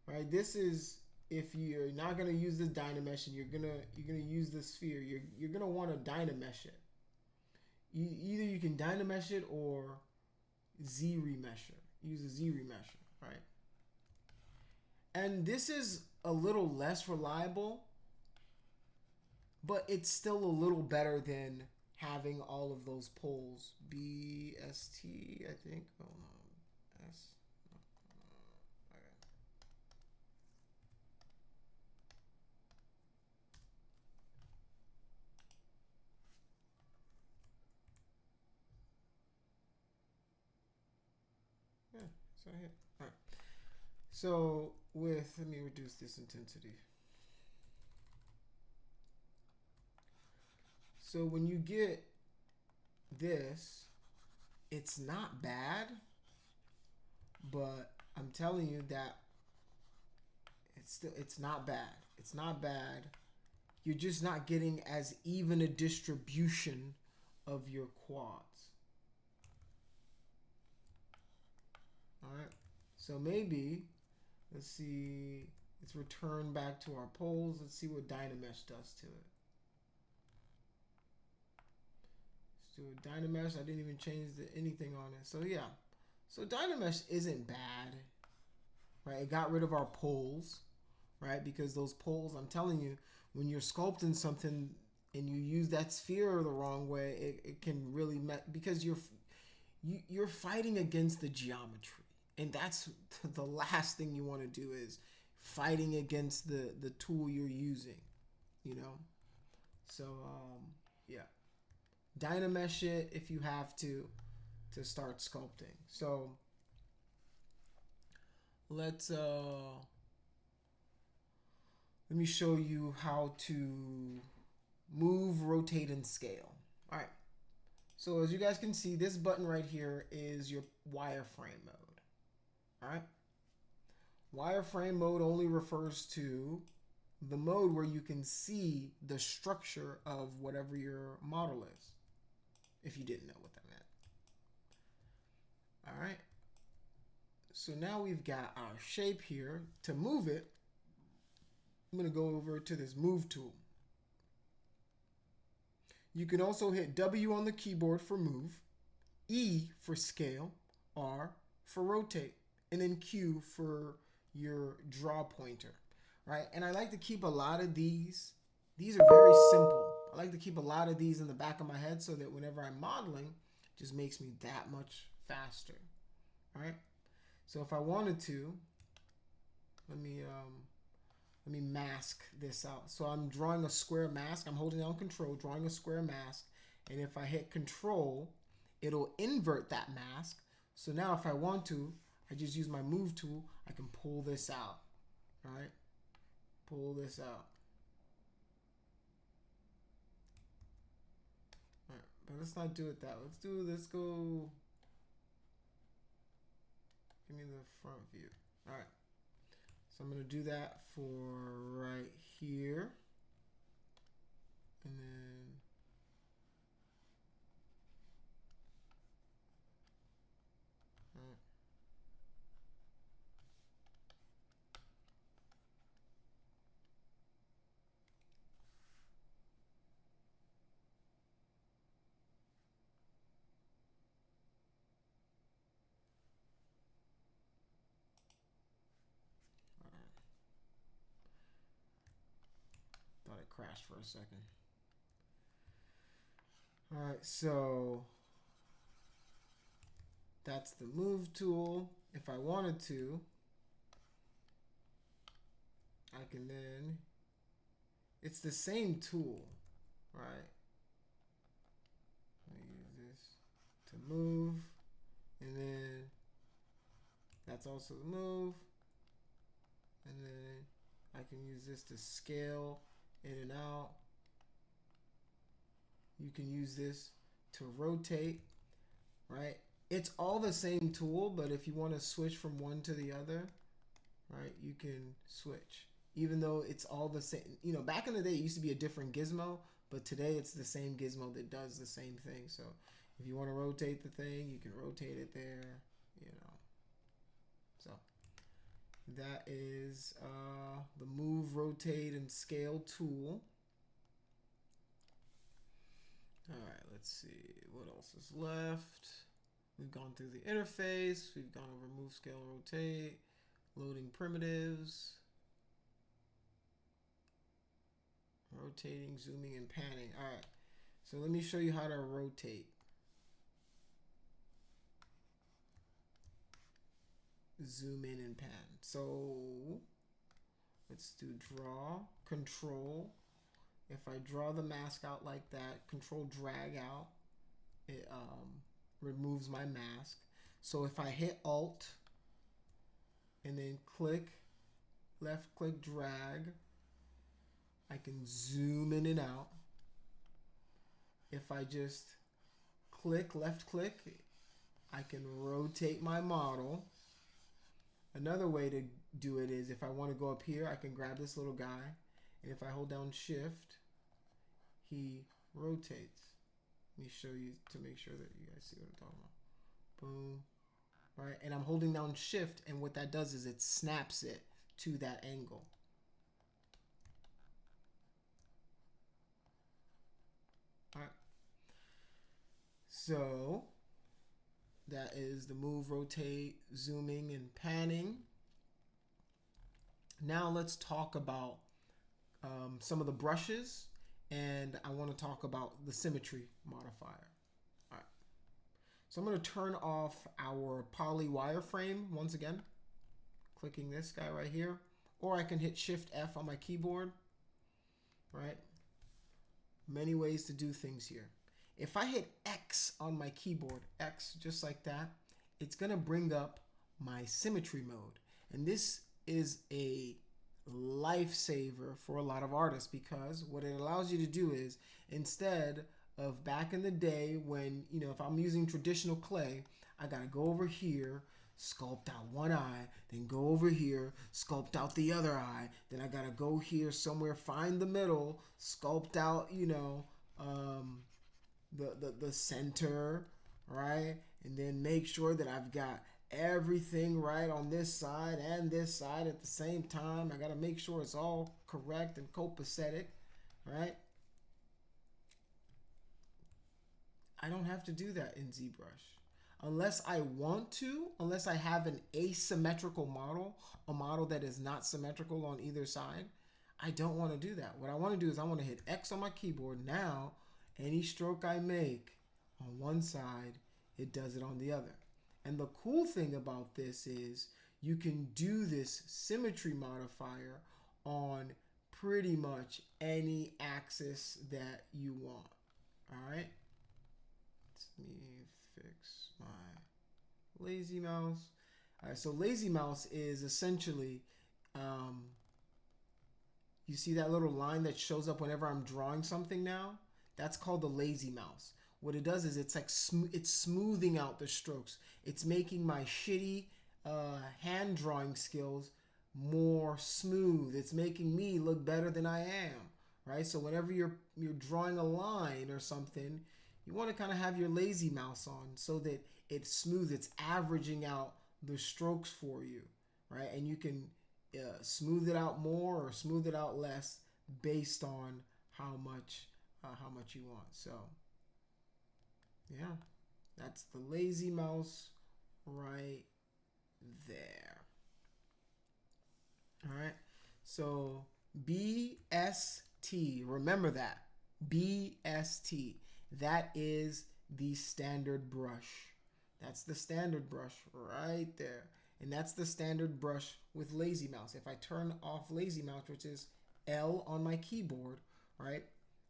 Right, this is if you're not gonna use this Dynamesh and you're gonna use the sphere, you're gonna want to Dynamesh it. Either you can Dynamesh it or ZRemesher. Use a ZRemesher, right? And this is a little less reliable, but it's still a little better than having all of those poles. BST, I think. Oh no, S. Okay. Yeah, so I hit. All right. So let me reduce this intensity. So when you get this, it's not bad, but I'm telling you that it's not bad. It's not bad. You're just not getting as even a distribution of your quads. All right. So maybe, let's see, let's return back to our poles. Let's see what Dynamesh does to it. Let's do a Dynamesh. I didn't even change anything on it. So yeah, so Dynamesh isn't bad, right? It got rid of our poles, right? Because those poles, I'm telling you, when you're sculpting something and you use that sphere the wrong way, it can really because you're fighting against the geometry. And that's the last thing you want to do, is fighting against the tool you're using, you know? So, yeah. Dynamesh it if you have to start sculpting. So, let me show you how to move, rotate, and scale. All right. So, as you guys can see, this button right here is your wireframe mode. All right. Wireframe mode only refers to the mode where you can see the structure of whatever your model is, if you didn't know what that meant. All right. So now we've got our shape here. To move it, I'm going to go over to this move tool. You can also hit W on the keyboard for move, E for scale, R for rotate, and then Q for your draw pointer, right? And I like to keep a lot of these. These are very simple. I like to keep a lot of these in the back of my head so that whenever I'm modeling, it just makes me that much faster, All right. So if I wanted to, let me mask this out. So I'm drawing a square mask. I'm holding down Control, drawing a square mask. And if I hit Control, it'll invert that mask. So now if I want to, I just use my Move tool. I can pull this out. All right. Pull this out. All right. But let's not do it that way. Let's go. Give me the front view. All right. So I'm going to do that for right here. And then thought it crashed for a second. All right, so that's the Move tool. If I wanted to, I can then, it's the same tool, right? Let me use this to move, and then that's also the move, and then I can use this to scale in and out. You can use this to rotate, right? It's all the same tool, but if you want to switch from one to the other, right, you can switch. Even though it's all the same, you know, back in the day it used to be a different gizmo, but today it's the same gizmo that does the same thing. So if you want to rotate the thing, you can rotate it there, you know. So that is the Move, Rotate, and Scale tool. All right, let's see what else is left. We've gone through the interface. We've gone over Move, Scale, Rotate, loading primitives, rotating, zooming, and panning. All right, so let me show you how to rotate. Zoom in and pan. So let's do draw, Control. If I draw the mask out like that, Control drag out, it removes my mask. So if I hit Alt and then click, left click, drag, I can zoom in and out. If I just click, left click, I can rotate my model. Another way to do it is if I want to go up here, I can grab this little guy, and if I hold down Shift, he rotates. Let me show you to make sure that you guys see what I'm talking about. Boom. Right, and I'm holding down Shift, and what that does is it snaps it to that angle. All right. So that is the Move, Rotate, Zooming, and Panning. Now let's talk about some of the brushes, and I want to talk about the Symmetry modifier. All right. So I'm going to turn off our poly wireframe once again, clicking this guy right here, or I can hit Shift F on my keyboard, right? Many ways to do things here. If I hit X on my keyboard, X just like that, it's going to bring up my symmetry mode. And this is a lifesaver for a lot of artists, because what it allows you to do is, instead of back in the day when, you know, if I'm using traditional clay, I got to go over here, sculpt out one eye, then go over here, sculpt out the other eye, then I got to go here somewhere, find the middle, sculpt out, you know, the center, right? And then make sure that I've got everything right on this side and this side at the same time. I got to make sure it's all correct and copacetic, right? I don't have to do that in ZBrush. Unless I want to, unless I have an asymmetrical model, a model that is not symmetrical on either side, I don't want to do that. What I want to do is I want to hit X on my keyboard. Now, any stroke I make on one side, it does it on the other. And the cool thing about this is you can do this symmetry modifier on pretty much any axis that you want. All right. Let me fix my lazy mouse. All right, so lazy mouse is essentially, you see that little line that shows up whenever I'm drawing something now? That's called the lazy mouse. What it does is it's like it's smoothing out the strokes. It's making my shitty hand drawing skills more smooth. It's making me look better than I am, right? So whenever you're drawing a line or something, you want to kind of have your lazy mouse on so that it's smooth. It's averaging out the strokes for you, right? And you can smooth it out more or smooth it out less based on how much you want. So yeah, that's the lazy mouse right there. All right, so BST, remember that, BST, that is the standard brush. That's the standard brush right there. And that's the standard brush with lazy mouse. If I turn off lazy mouse, which is L on my keyboard, right?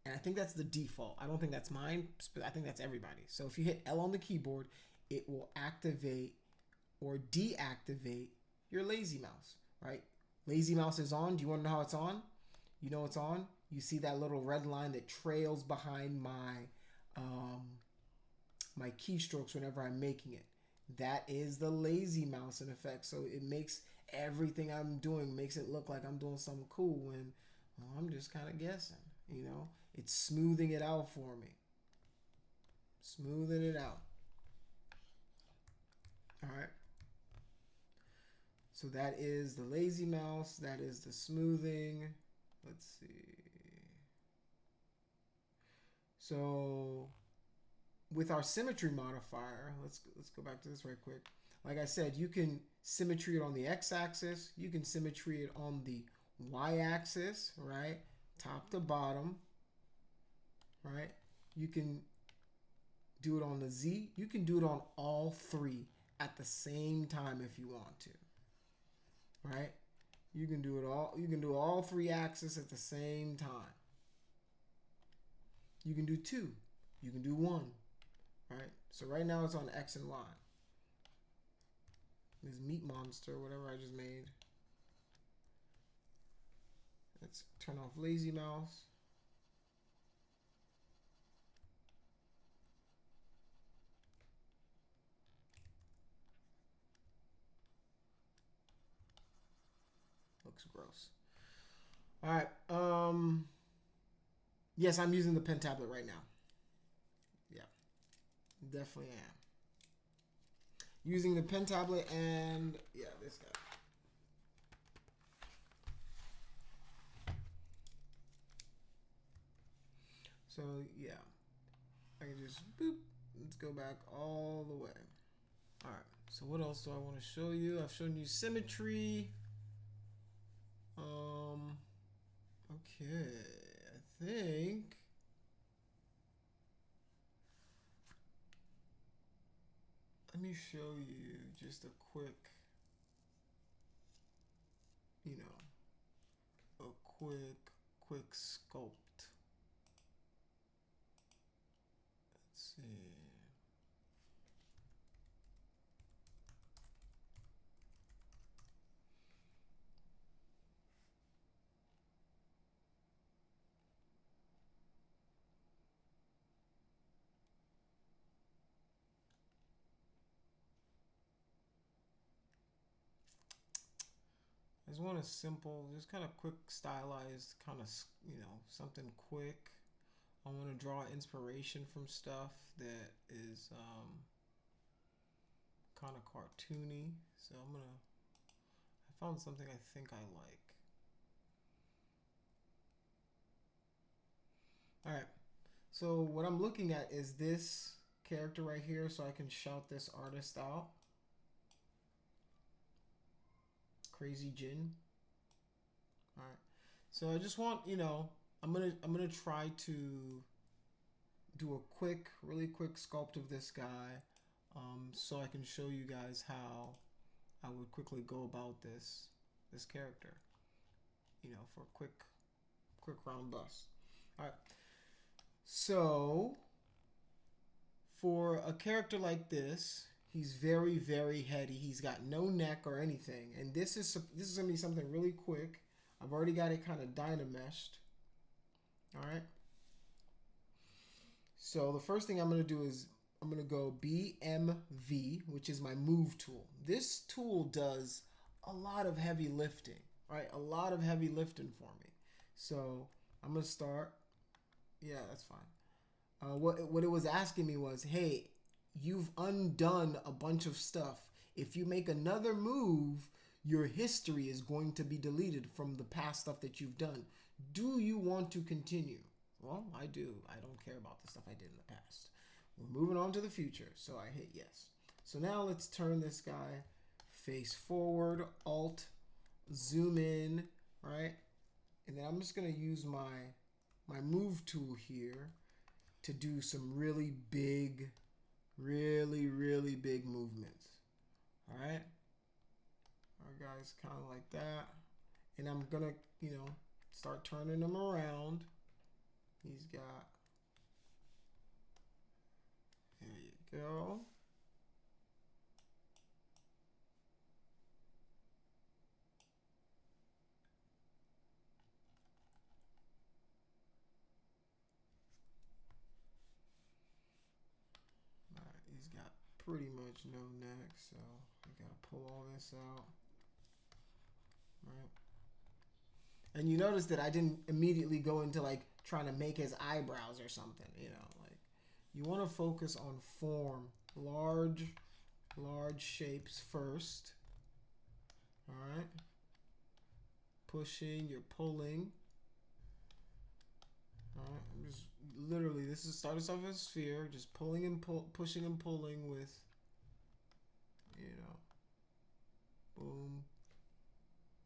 And I think that's the default. I don't think that's mine, but I think that's everybody. So if you hit L on the keyboard, it will activate or deactivate your lazy mouse, right? Lazy mouse is on. Do you want to know how it's on? You know it's on. You see that little red line that trails behind my my keystrokes whenever I'm making it. That is the lazy mouse in effect. So it makes everything I'm doing, makes it look like I'm doing something cool when, well, I'm just kind of guessing, you know. It's smoothing it out for me. Smoothing it out. All right. So that is the lazy mouse. That is the smoothing. Let's see. So with our symmetry modifier, let's go back to this right quick. Like I said, you can symmetry it on the x-axis. You can symmetry it on the y-axis, right? Top to bottom, right? You can do it on the z. You can do it on all three at the same time if you want to, right? You can do it all. You can do all three axes at the same time. You can do two. You can do one. Right? So right now it's on X and Y. This meat monster, whatever I just made. Let's turn off lazy mouse. Looks gross. All right. Yes, I'm using the pen tablet right now. Definitely am. Using the pen tablet and, yeah, this guy. So, yeah. I can just, boop. Let's go back all the way. All right. So, what else do I want to show you? I've shown you symmetry. Okay. I think... Let me show you just a quick, you know, a quick sculpt. Let's see. I just want a simple, just kind of quick stylized, kind of, you know, something quick. I want to draw inspiration from stuff that is kind of cartoony. So I found something I think I like. All right. So what I'm looking at is this character right here, so I can shout this artist out. Crazy Jin. All right. So I just want, you know, I'm gonna try to do a really quick sculpt of this guy. so I can show you guys how I would quickly go about this character, you know, for a quick round bust. All right. So for a character like this, he's very, very heady. He's got no neck or anything, and this is gonna be something really quick. I've already got it kind of dynameshed. All right. So the first thing I'm gonna do is I'm gonna go BMV, which is my move tool. This tool does a lot of heavy lifting, right? A lot of heavy lifting for me. So I'm gonna start. Yeah, that's fine. What it was asking me was, hey, you've undone a bunch of stuff. If you make another move, your history is going to be deleted from the past stuff that you've done. Do you want to continue? Well, I do. I don't care about the stuff I did in the past. We're moving on to the future, so I hit yes. So now let's turn this guy face forward, Alt, zoom in, right? And then I'm just gonna use my move tool here to do some really big movements. All right, our guy's kind of like that, and I'm gonna, you know, start turning him around. He's got, there you go. He's got pretty much no neck, so we gotta pull all this out, right? And you notice that I didn't immediately go into like trying to make his eyebrows or something, you know, like you want to focus on form, large shapes first. All right, pushing, you're pulling. All right, I'm just literally, this is started off as a sphere, just pulling and pushing and pulling with, you know, boom,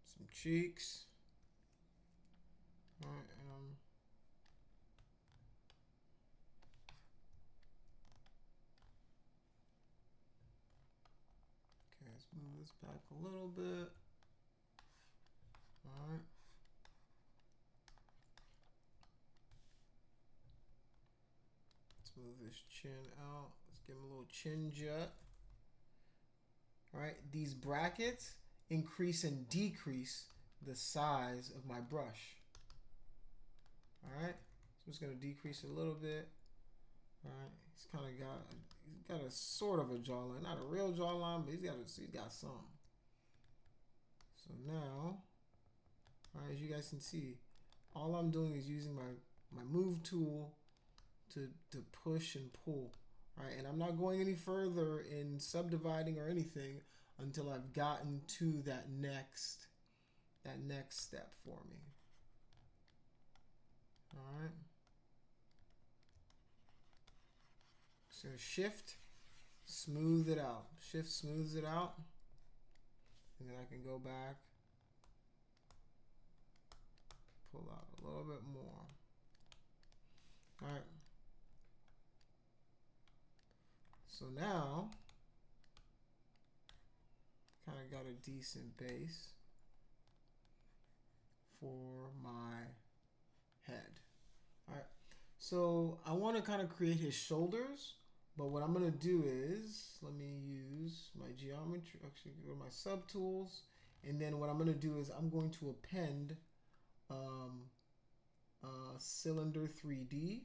some cheeks. All right, and okay, let's move this back a little bit. All right. Move this chin out. Let's give him a little chin jut. All right, these brackets increase and decrease the size of my brush. All right, so I'm just gonna decrease it a little bit. All right, he's got a sort of a jawline, not a real jawline, but he's got some. So now, all right, as you guys can see, all I'm doing is using my move tool to push and pull, right? And I'm not going any further in subdividing or anything until I've gotten to that next step for me. All right. So shift, smooth it out. Shift smooths it out, and then I can go back, pull out a little bit more. All right. So now, kind of got a decent base for my head. All right, so I want to kind of create his shoulders, but what I'm going to do is, let me use my geometry, actually go to my subtools, and then what I'm going to do is I'm going to append cylinder 3D.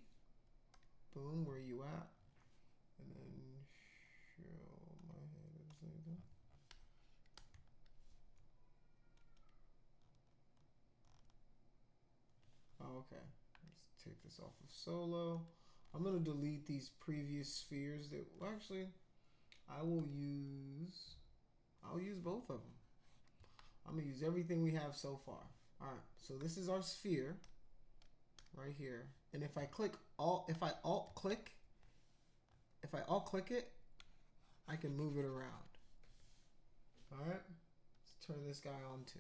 Boom, where you at? And then show my head at the same time. Oh, okay. Let's take this off of solo. I'm gonna delete these previous spheres that, well, actually, I'll use both of them. I'm gonna use everything we have so far. All right, so this is our sphere right here. And if I alt click it, I can move it around. All right, let's turn this guy on too.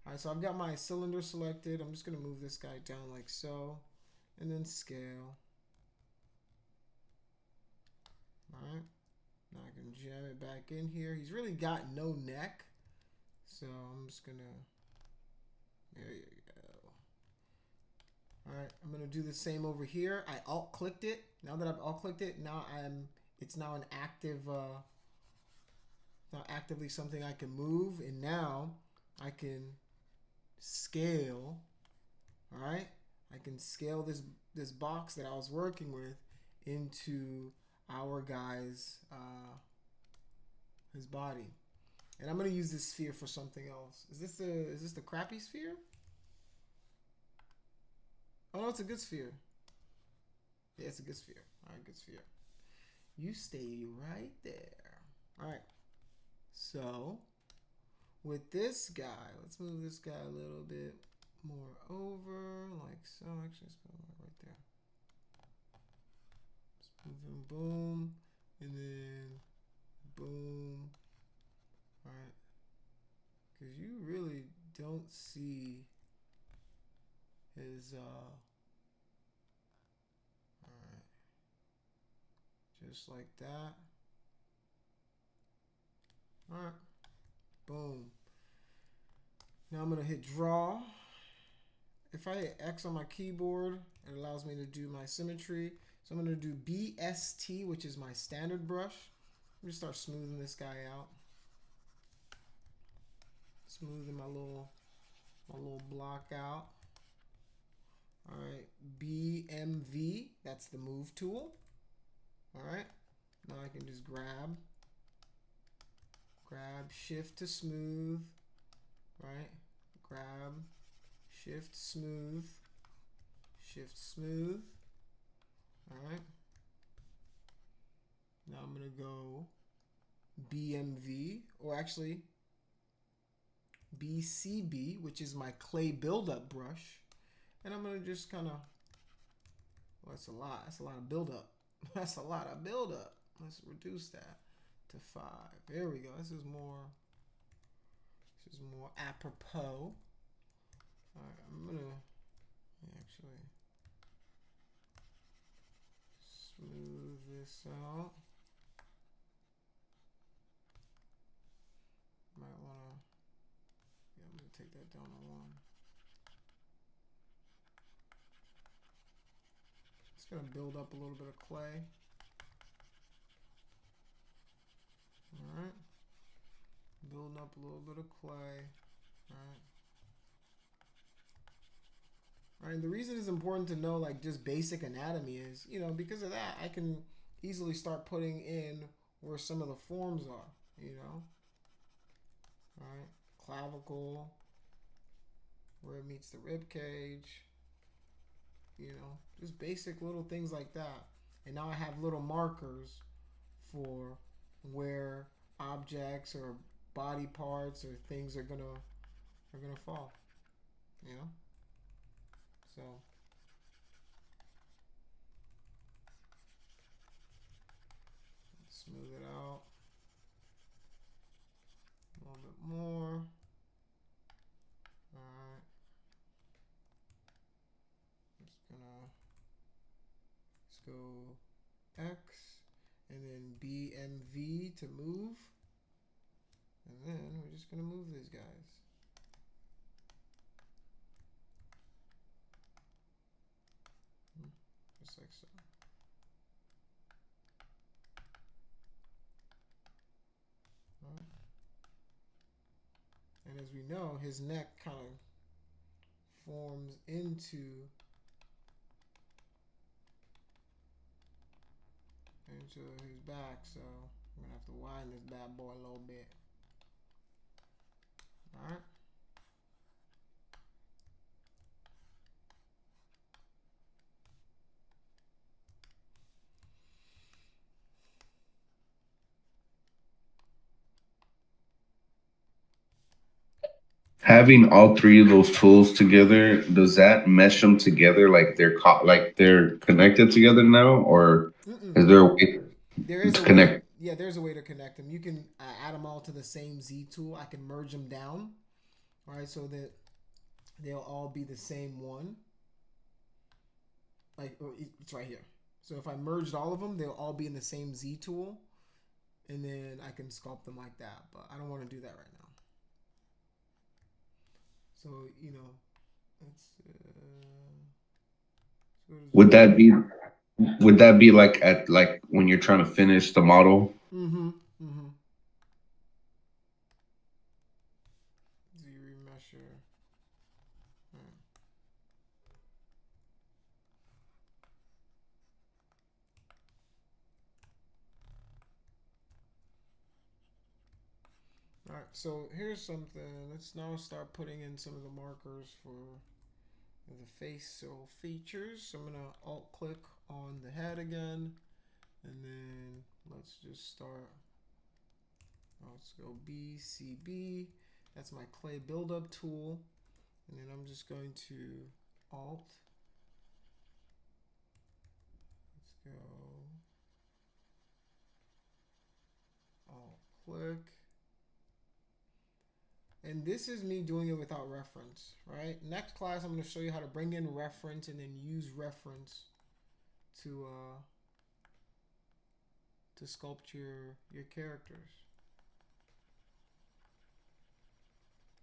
All right, so I've got my cylinder selected. I'm just gonna move this guy down like so, and then scale. All right, jam it back in here. He's really got no neck. So I'm just gonna, there you go. All right, I'm gonna do the same over here. I alt clicked it. Now that I've alt clicked it, now it's now an active, now actively something I can move, and now I can scale. All right, I can scale this box that I was working with into our guy's his body. And I'm gonna use this sphere for something else. Is this the crappy sphere? Oh no, it's a good sphere. Yeah, it's a good sphere. All right, good sphere. You stay right there. All right. So with this guy, let's move this guy a little bit more over, like so. Actually, let's put him right there. Let's move him, boom, and then boom. All right, because you really don't see his all right, just like that. All right, boom. Now I'm gonna hit draw. If I hit X on my keyboard, it allows me to do my symmetry. So I'm gonna do BST, which is my standard brush. I'm just start smoothing this guy out. Smoothing my little block out. All right, BMV, that's the move tool. All right, now I can just grab, shift to smooth, right? Grab, shift, smooth, all right? Now I'm gonna go BMV, or actually BCB, which is my clay buildup brush. And I'm gonna just kind of, well, that's a lot of buildup. That's a lot of buildup. Let's reduce that to 5. There we go. This is more apropos. All right, I'm gonna actually smooth this out. Might wanna, yeah, I'm gonna take that down to 1. It's gonna build up a little bit of clay. All right, building up a little bit of clay. All right. All right, the reason it's important to know like just basic anatomy is, you know, because of that, I can easily start putting in where some of the forms are, you know. All right, clavicle, where it meets the rib cage, you know, just basic little things like that. And now I have little markers for where objects or body parts or things are gonna fall, you know. So smooth it out a little bit more. All right, let's go X and then BMV to move, and then we're just gonna move these guys. Just like so. All right. And as we know, his neck kind of forms into his back, so I'm gonna have to widen this bad boy a little bit. All right. Having all 3 of those tools together, does that mesh them together like they're connected together now, or is there a way There is to a connect? way. Yeah, there's a way to connect them. You can add them all to the same Z tool. I can merge them down, all right, so that they'll all be the same one. Like, it's right here. So if I merged all of them, they'll all be in the same Z tool. and then I can sculpt them like that, but I don't want to do that right now. So, you know, let's Would that be like at like when you're trying to finish the model? mm-hmm. Mm-hmm. Z-remesher. All right, so here's something. Let's now start putting in some of the markers for the facial features. So I'm gonna alt click on the head again, and then let's just start. Let's go BCB. That's my clay buildup tool, and then I'm just going to alt. Let's go alt click. And this is me doing it without reference, right? Next class, I'm going to show you how to bring in reference and then use reference to sculpt your characters.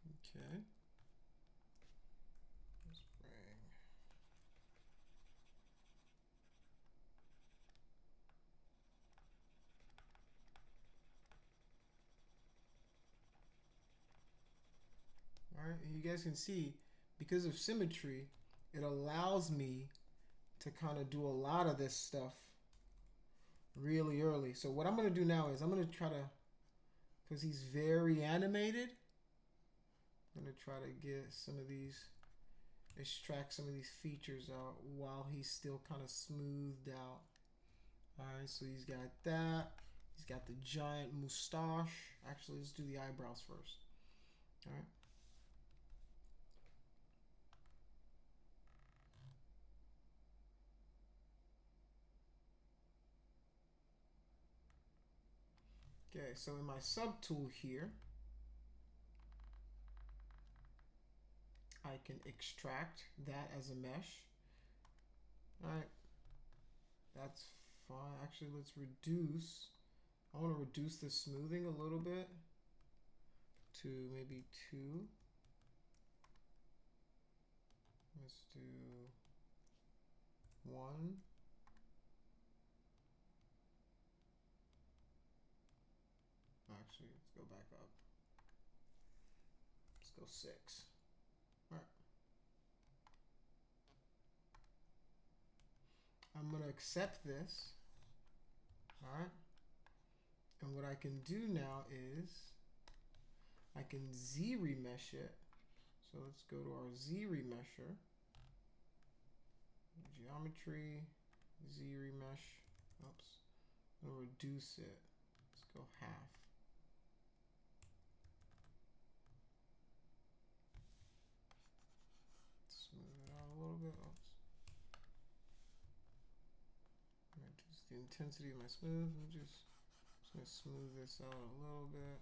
Okay. Let's bring. All right, and you guys can see, because of symmetry, it allows me to kind of do a lot of this stuff really early. So what I'm going to do now is I'm going to try to, because he's very animated, I'm going to try to get some of these, extract some of these features out while he's still kind of smoothed out. All right, so he's got that. He's got the giant mustache. Actually, let's do the eyebrows first. All right. Okay, so in my subtool here, I can extract that as a mesh. All right, that's fine. Actually, let's reduce. I want to reduce the smoothing a little bit to maybe 2. Let's do 1. Actually, let's go back up. Let's go 6. All right. I'm going to accept this. All right. And what I can do now is I can Z-remesh it. So let's go to our Z-remesher. Geometry, Z-remesh. Oops. I'm going to reduce it. Let's go half. Smooth it out a little bit. Oops. Reduce the intensity of my smooth. I'm just going to smooth this out a little bit.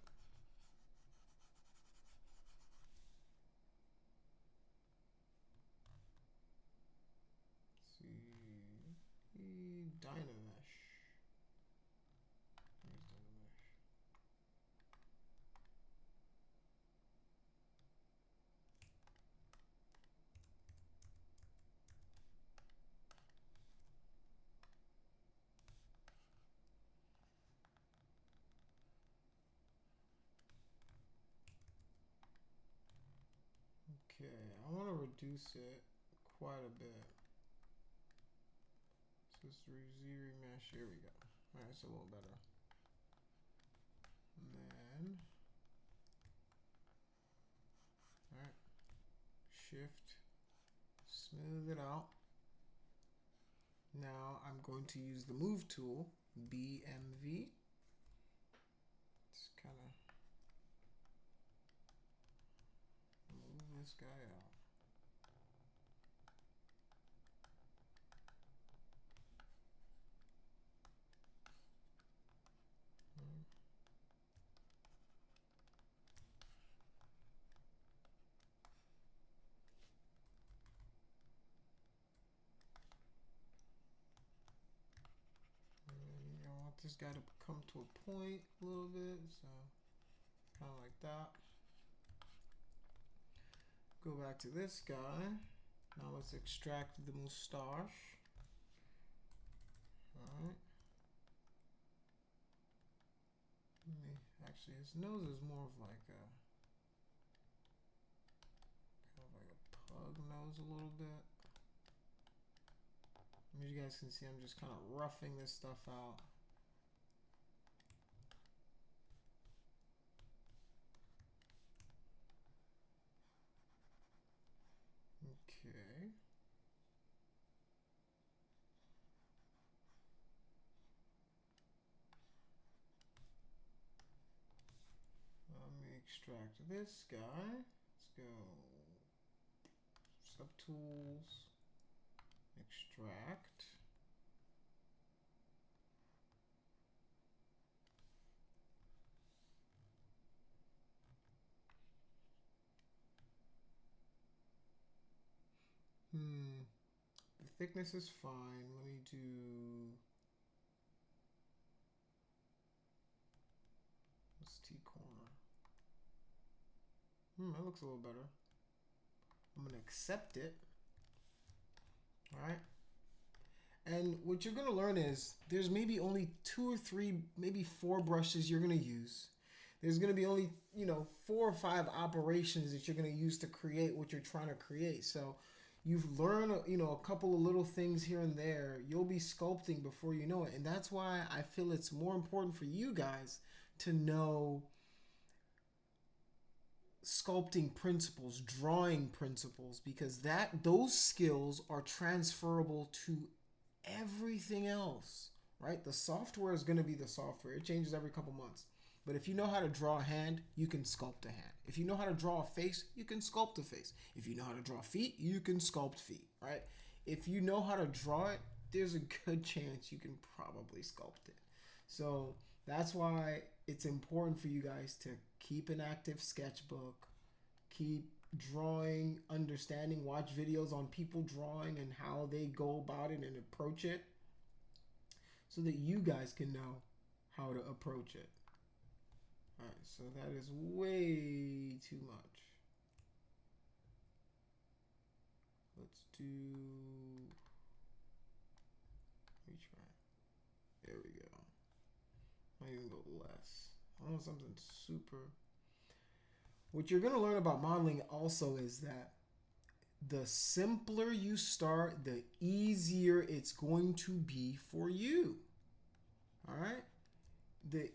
Dynamesh. Where's Dynamesh? Okay, I want to reduce it quite a bit. So let's Z-remesh. Here we go. All right, it's a little better. And then, all right, shift, smooth it out. Now I'm going to use the move tool, BMV. Just kind of move this guy out. just got to come to a point a little bit, so kind of like that. Go back to this guy. Now let's extract the mustache. All right. Actually, his nose is more of like a kind of like a pug nose a little bit. As you guys can see, I'm just kind of roughing this stuff out. Okay. Let me extract this guy. Let's go. Subtools. Extract. The thickness is fine. Let me do this T corner. That looks a little better. I'm gonna accept it. All right. And what you're gonna learn is there's maybe only 2 or 3, maybe 4 brushes you're gonna use. There's gonna be only, 4 or 5 operations that you're gonna use to create what you're trying to create. So you've learned, a couple of little things here and there. You'll be sculpting before you know it. And that's why I feel it's more important for you guys to know sculpting principles, drawing principles, because those skills are transferable to everything else, right? The software is going to be the software. It changes every couple months. But if you know how to draw a hand, you can sculpt a hand. If you know how to draw a face, you can sculpt a face. If you know how to draw feet, you can sculpt feet, right? If you know how to draw it, there's a good chance you can probably sculpt it. So that's why it's important for you guys to keep an active sketchbook, keep drawing, understanding, watch videos on people drawing and how they go about it and approach it so that you guys can know how to approach it. All right, so that is way too much. Let's do, retry. There we go. Might even go less. I want something super. What you're going to learn about modeling also is that the simpler you start, the easier it's going to be for you. All right? The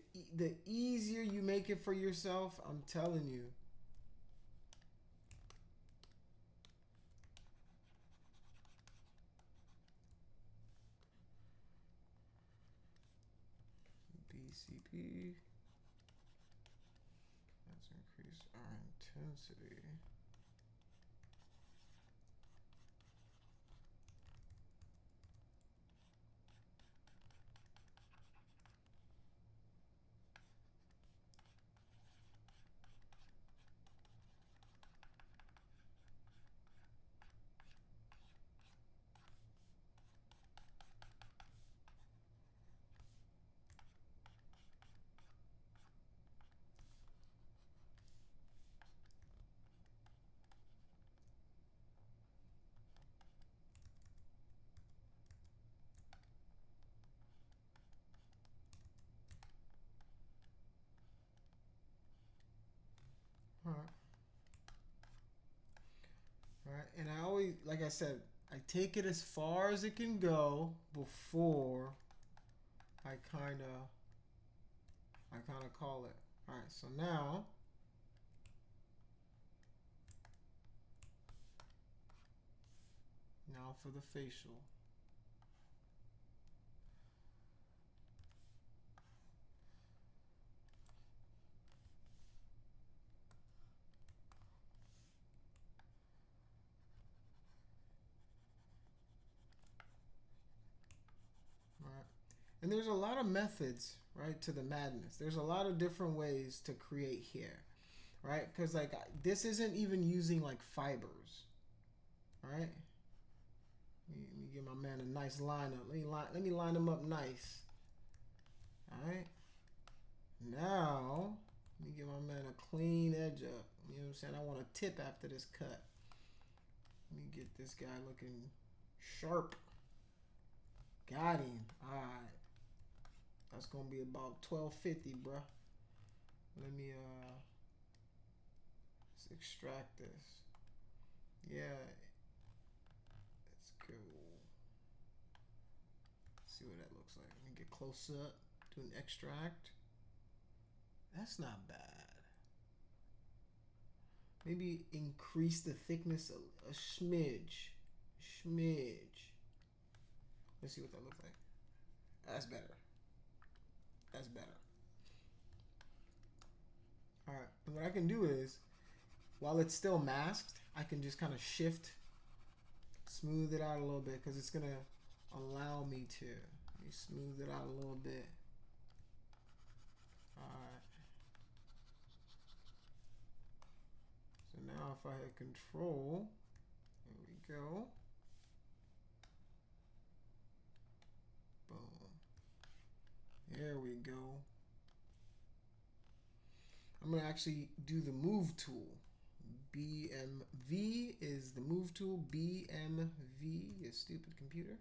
easier you make it for yourself, I'm telling you. BCP. Let's increase our intensity. All right, and I always, like I said, I take it as far as it can go before I kind of call it. All right, so now for the facial. And there's a lot of methods, right, to the madness. There's a lot of different ways to create hair, right? Because like this isn't even using like fibers, right? Let me give my man a nice lineup. Let me line him up nice. saying? I want a tip after this cut. Let me get this guy looking sharp. Got him. Alright. That's gonna be about 1250, bruh. Let me let's extract this. Yeah. Let's go. See what that looks like. Let me get close up. Do an extract. That's not bad. Maybe increase the thickness a smidge. Smidge. Let's see what that looks like. That's better. That's better. Alright, and what I can do is, while it's still masked, I can just kind of shift, smooth it out a little bit, because it's going to allow me to. Let me smooth it out a little bit. Alright. So now if I hit control, there we go. Boom. There we go. I'm going to actually do the move tool. BMV is the move tool. BMV is stupid computer.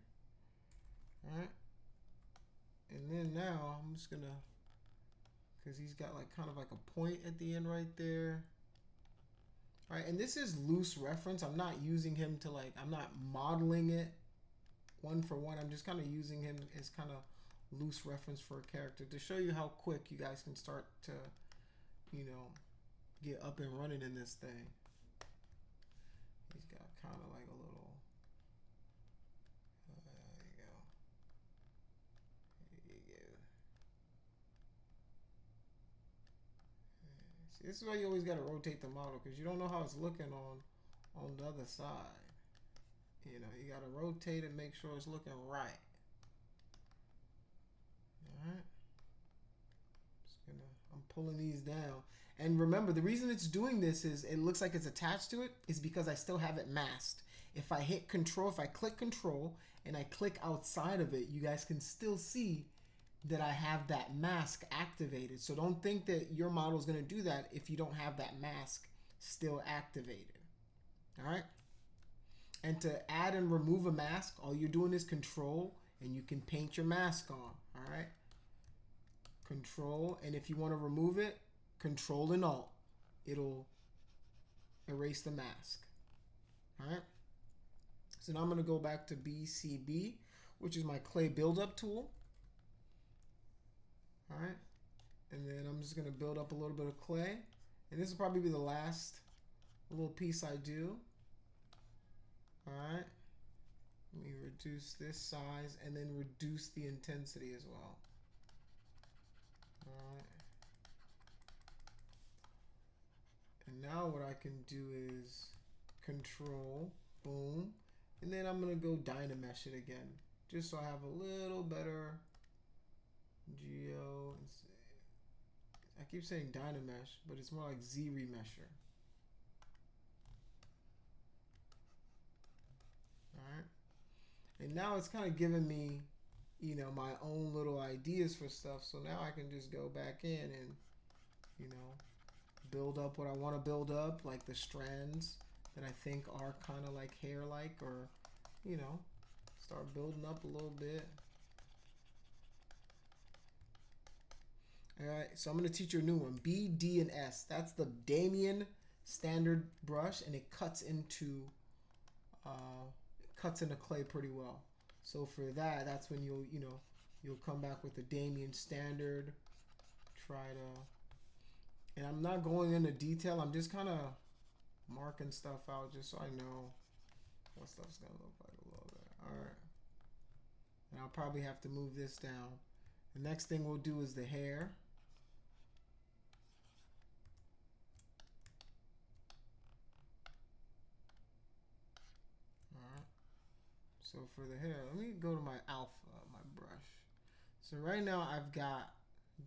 Alright. And then now I'm just going to, because he's got like kind of like a point at the end right there. Alright, and this is loose reference. I'm not using him to like, I'm not modeling it one for one. I'm just kind of using him as kind of loose reference for a character to show you how quick you guys can start to, you know, get up and running in this thing. He's got kind of like a little, there you go. There you go. See, this is why you always got to rotate the model, because you don't know how it's looking on the other side. You know, you got to rotate it, make sure it's looking right. Alright. I'm pulling these down. And remember, the reason it's doing this is it looks like it's attached to it is because I still have it masked. If I hit control, if I click control and I click outside of it, you guys can still see that I have that mask activated. So don't think that your model is going to do that if you don't have that mask still activated. Alright? And to add and remove a mask, all you're doing is control and you can paint your mask on. Alright? Control, and if you want to remove it, control and alt. It'll erase the mask. Alright? So now I'm going to go back to BCB, which is my clay buildup tool. Alright? And then I'm just going to build up a little bit of clay. And this will probably be the last little piece I do. Alright? Let me reduce this size and then reduce the intensity as well. Alright. And now what I can do is control, boom, and then I'm going to go Dynamesh it again, just so I have a little better geo. I keep saying Dynamesh, but it's more like ZRemesher. Alright. And now it's kind of giving me, you know, my own little ideas for stuff. So now I can just go back in and, you know, build up what I want to build up, like the strands that I think are kind of like hair-like, or, you know, start building up a little bit. All right, so I'm going to teach you a new one, B, D, and S. That's the Damien standard brush, and it cuts into clay pretty well. So for that, that's when you'll come back with the Damien standard. Try to, and I'm not going into detail. I'm just kind of marking stuff out just so I know what stuff's gonna look like a little bit. All right, and I'll probably have to move this down. The next thing we'll do is the hair. So for the hair, let me go to my alpha, my brush. So right now I've got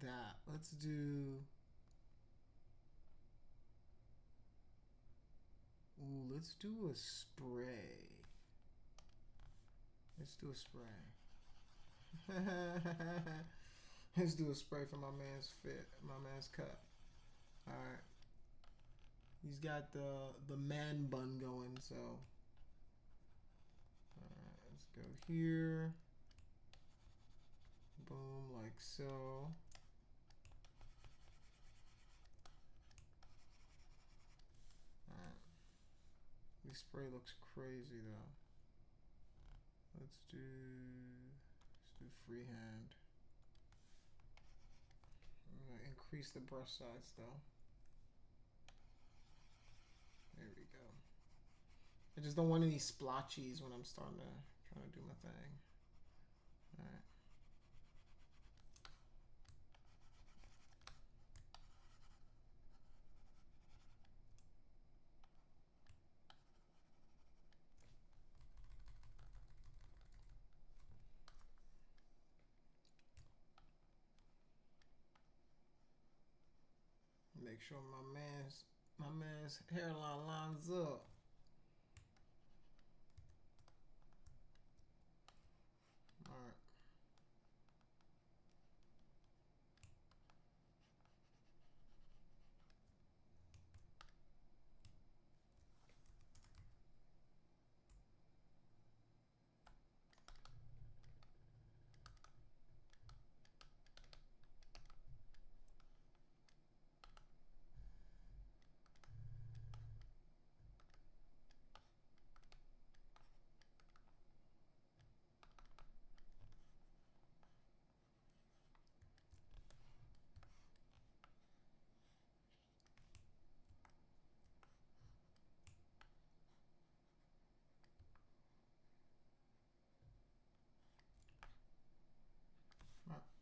that. Let's do, let's do a spray. Let's do a spray. Let's do a spray for my man's fit, my man's cut. All right. He's got the man bun going, so let's go here. Boom, like so. This spray looks crazy though. Let's do freehand. I'm gonna increase the brush size though. There we go. I just don't want any splotchies when I'm trying to do my thing. All right. Make sure my man's hairline lines up. All right.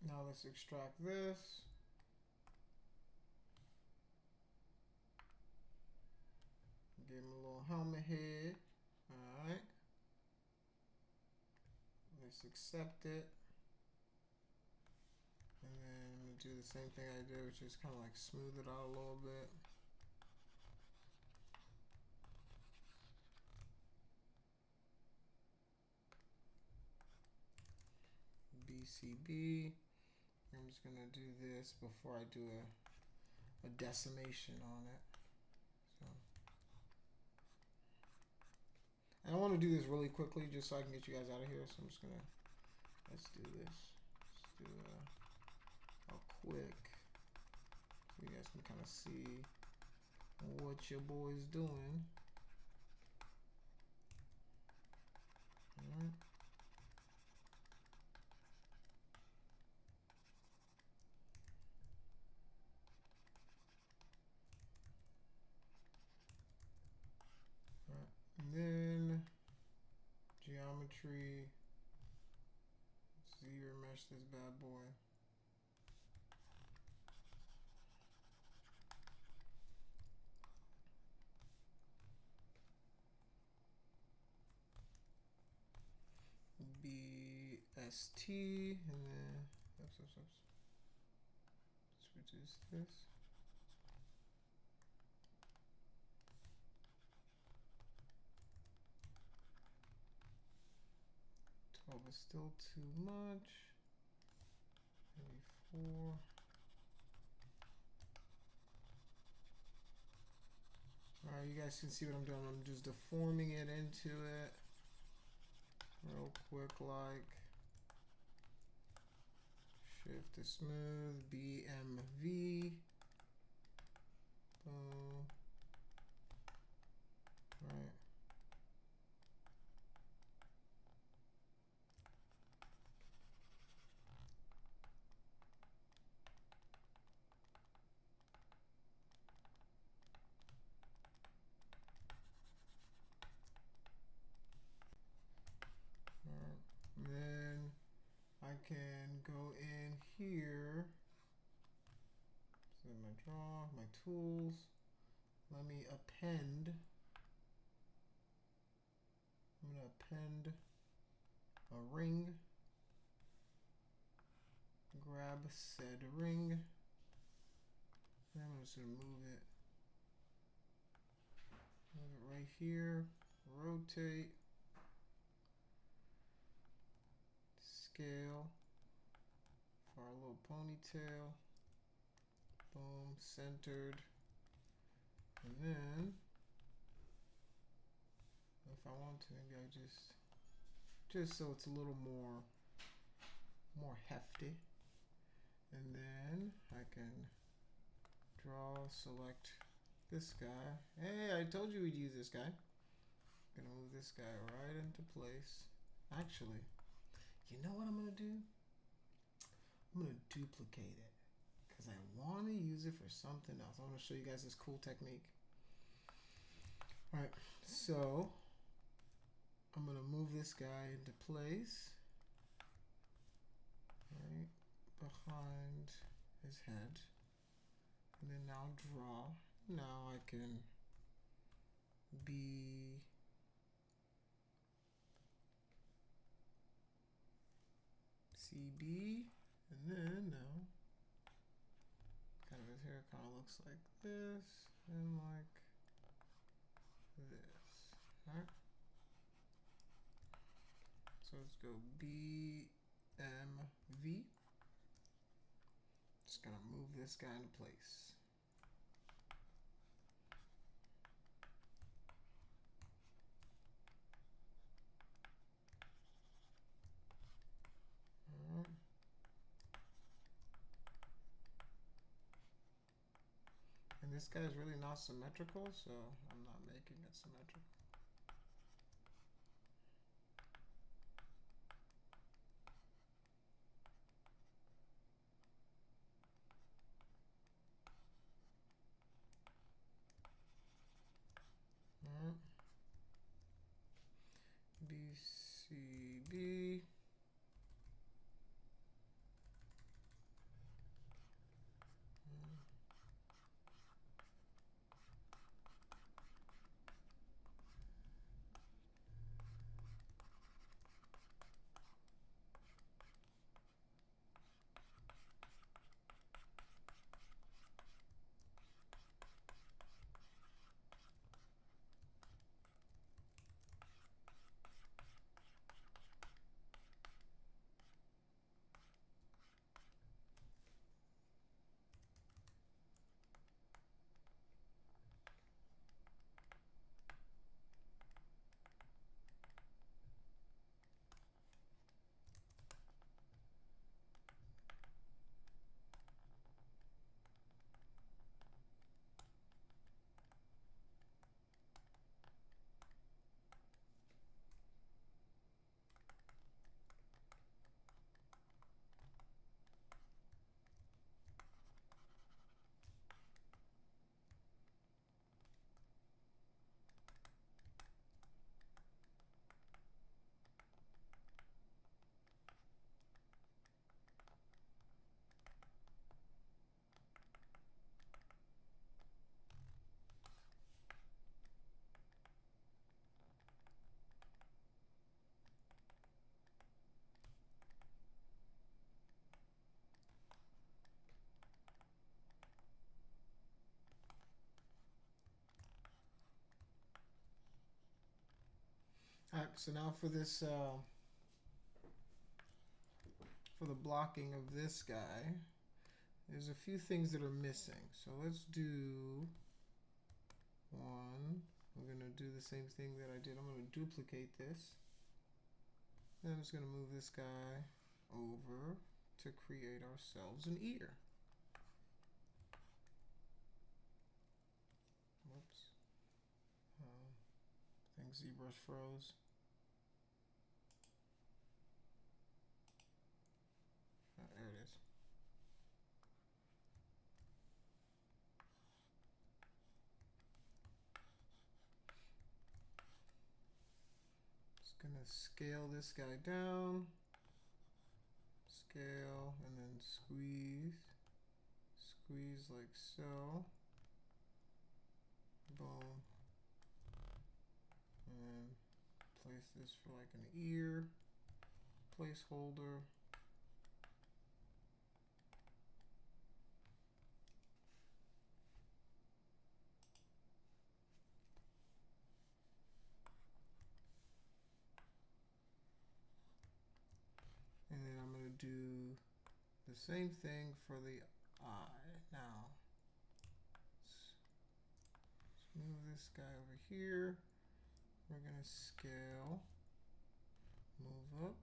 Now let's extract this. Give him a little helmet head. Alright. Let's accept it. And then do the same thing I did, which is kind of like smooth it out a little bit. BCB. I'm just gonna do this before I do a decimation on it. So, and I want to do this really quickly just so I can get you guys out of here. So I'm just gonna let's do this. Let's do a quick so you guys can kind of see what your boy's doing. All right. And then geometry, ZBrush this bad boy. BST, and then let's reduce this. But still too much. Maybe 4. Alright, you guys can see what I'm doing. I'm just deforming it into it real quick, like shift to smooth, BMV. Boom. Right. Then I can go in here, so my draw, my tools, let me append. I'm going to append a ring, grab said ring, and I'm just going to move it right here, rotate, scale for our little ponytail, boom, centered, And then, if I want to, maybe I just so it's a little more hefty. And then I can select this guy. Hey, I told you we'd use this guy. Gonna move this guy right into place. Actually, you know what I'm gonna do? I'm gonna duplicate it because I want to use it for something else. I want to show you guys this cool technique. All right, so I'm gonna move this guy into place, right behind his head, and then now draw. Now I can be CB, and then now kind of his hair kind of looks like this and like this. All right. So let's go BMV. Just gonna move this guy into place. And this guy is really not symmetrical, so I'm not making it symmetrical. BCB. All right, so now for this, for the blocking of this guy, there's a few things that are missing. So let's do one. We're gonna do the same thing that I did. I'm gonna duplicate this. And I'm just gonna move this guy over to create ourselves an ear. Whoops. I think ZBrush froze. There it is. Just gonna scale this guy down. Scale and then squeeze. Squeeze like so. Boom. And place this for like an ear. Placeholder. And then I'm going to do the same thing for the eye. Now, let's Move this guy over here. We're gonna scale, move up,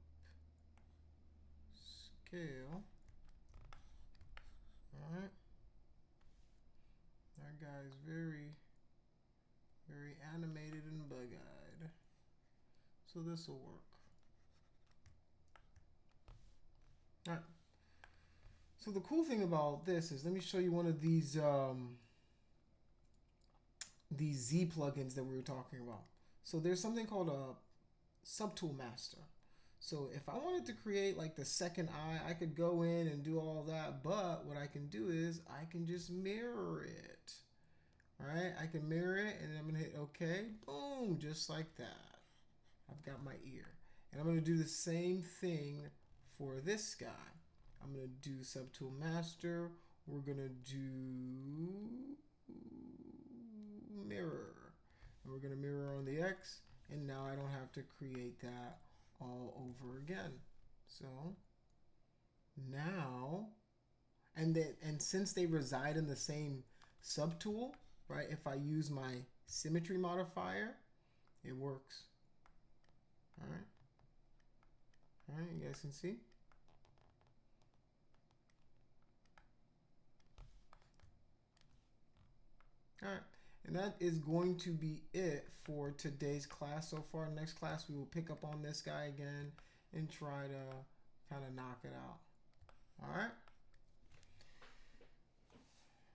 scale. All right. That guy's very animated and bug-eyed. So this will work. All right. So the cool thing about this is, let me show you one of these Z plugins that we were talking about. So there's something called a subtool master. So if I wanted to create like the second eye, I could go in and do all that. But what I can do is I can just mirror it. All right, I can mirror it, and I'm gonna hit OK. Boom, just like that. I've got my ear, and I'm gonna do the same thing for this guy. I'm gonna do subtool master. We're gonna do mirror, and we're gonna mirror on the X, and now I don't have to create that all over again. So now, and since they reside in the same subtool, right? If I use my symmetry modifier, it works. All right. All right, you guys can see. All right, and that is going to be it for today's class so far. Next class, we will pick up on this guy again and try to kind of knock it out. All right.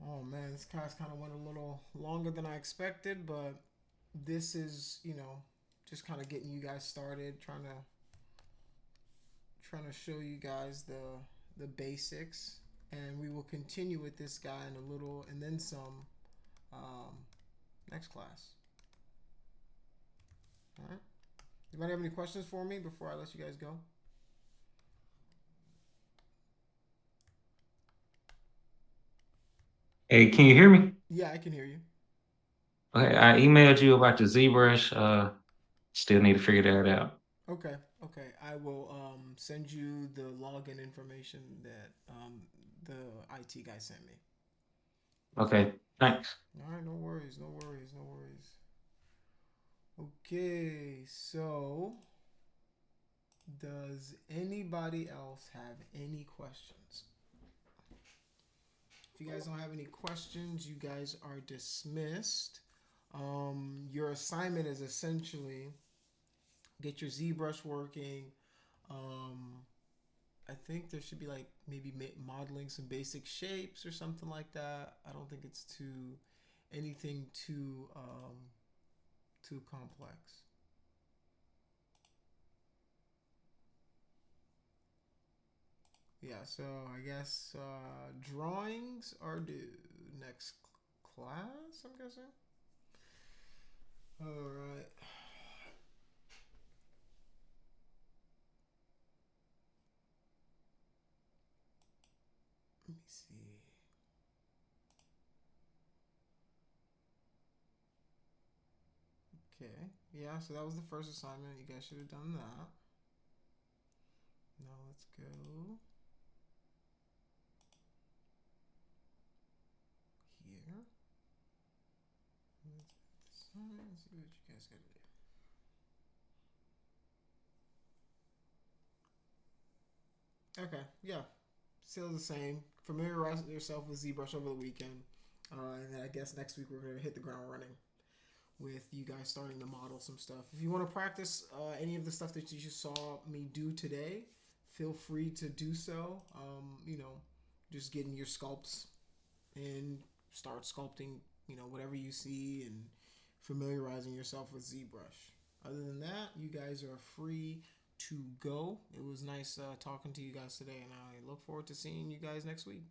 Oh man, this class kind of went a little longer than I expected, but this is, you know, just kind of getting you guys started, trying to show you guys the basics, and we will continue with this guy in a little, and then some, next class. All right. Anybody have any questions for me before I let you guys go? Hey, can you hear me? Yeah, I can hear you. Okay, I emailed you about the ZBrush. Still need to figure that out. Okay, okay. I will send you the login information that the IT guy sent me. Okay, thanks. All right, no worries, no worries, no worries. Okay, so does anybody else have any questions? If you guys don't have any questions, you guys are dismissed. Your assignment is essentially get your ZBrush working. I think there should be like maybe modeling some basic shapes or something like that. I don't think it's anything too complex. Yeah, so I guess drawings are due next class, I'm guessing. All right. Let me see. Okay. Yeah, so that was the first assignment. You guys should have done that. Now let's go here. Let's see what you guys got to do. Okay, yeah. Still the same. Familiarize yourself with ZBrush over the weekend. And then I guess next week we're going to hit the ground running with you guys starting to model some stuff. If you want to practice any of the stuff that you just saw me do today, feel free to do so. You know, just getting your sculpts and start sculpting, you know, whatever you see and familiarizing yourself with ZBrush. Other than that, you guys are free to go. It was nice talking to you guys today, and I look forward to seeing you guys next week.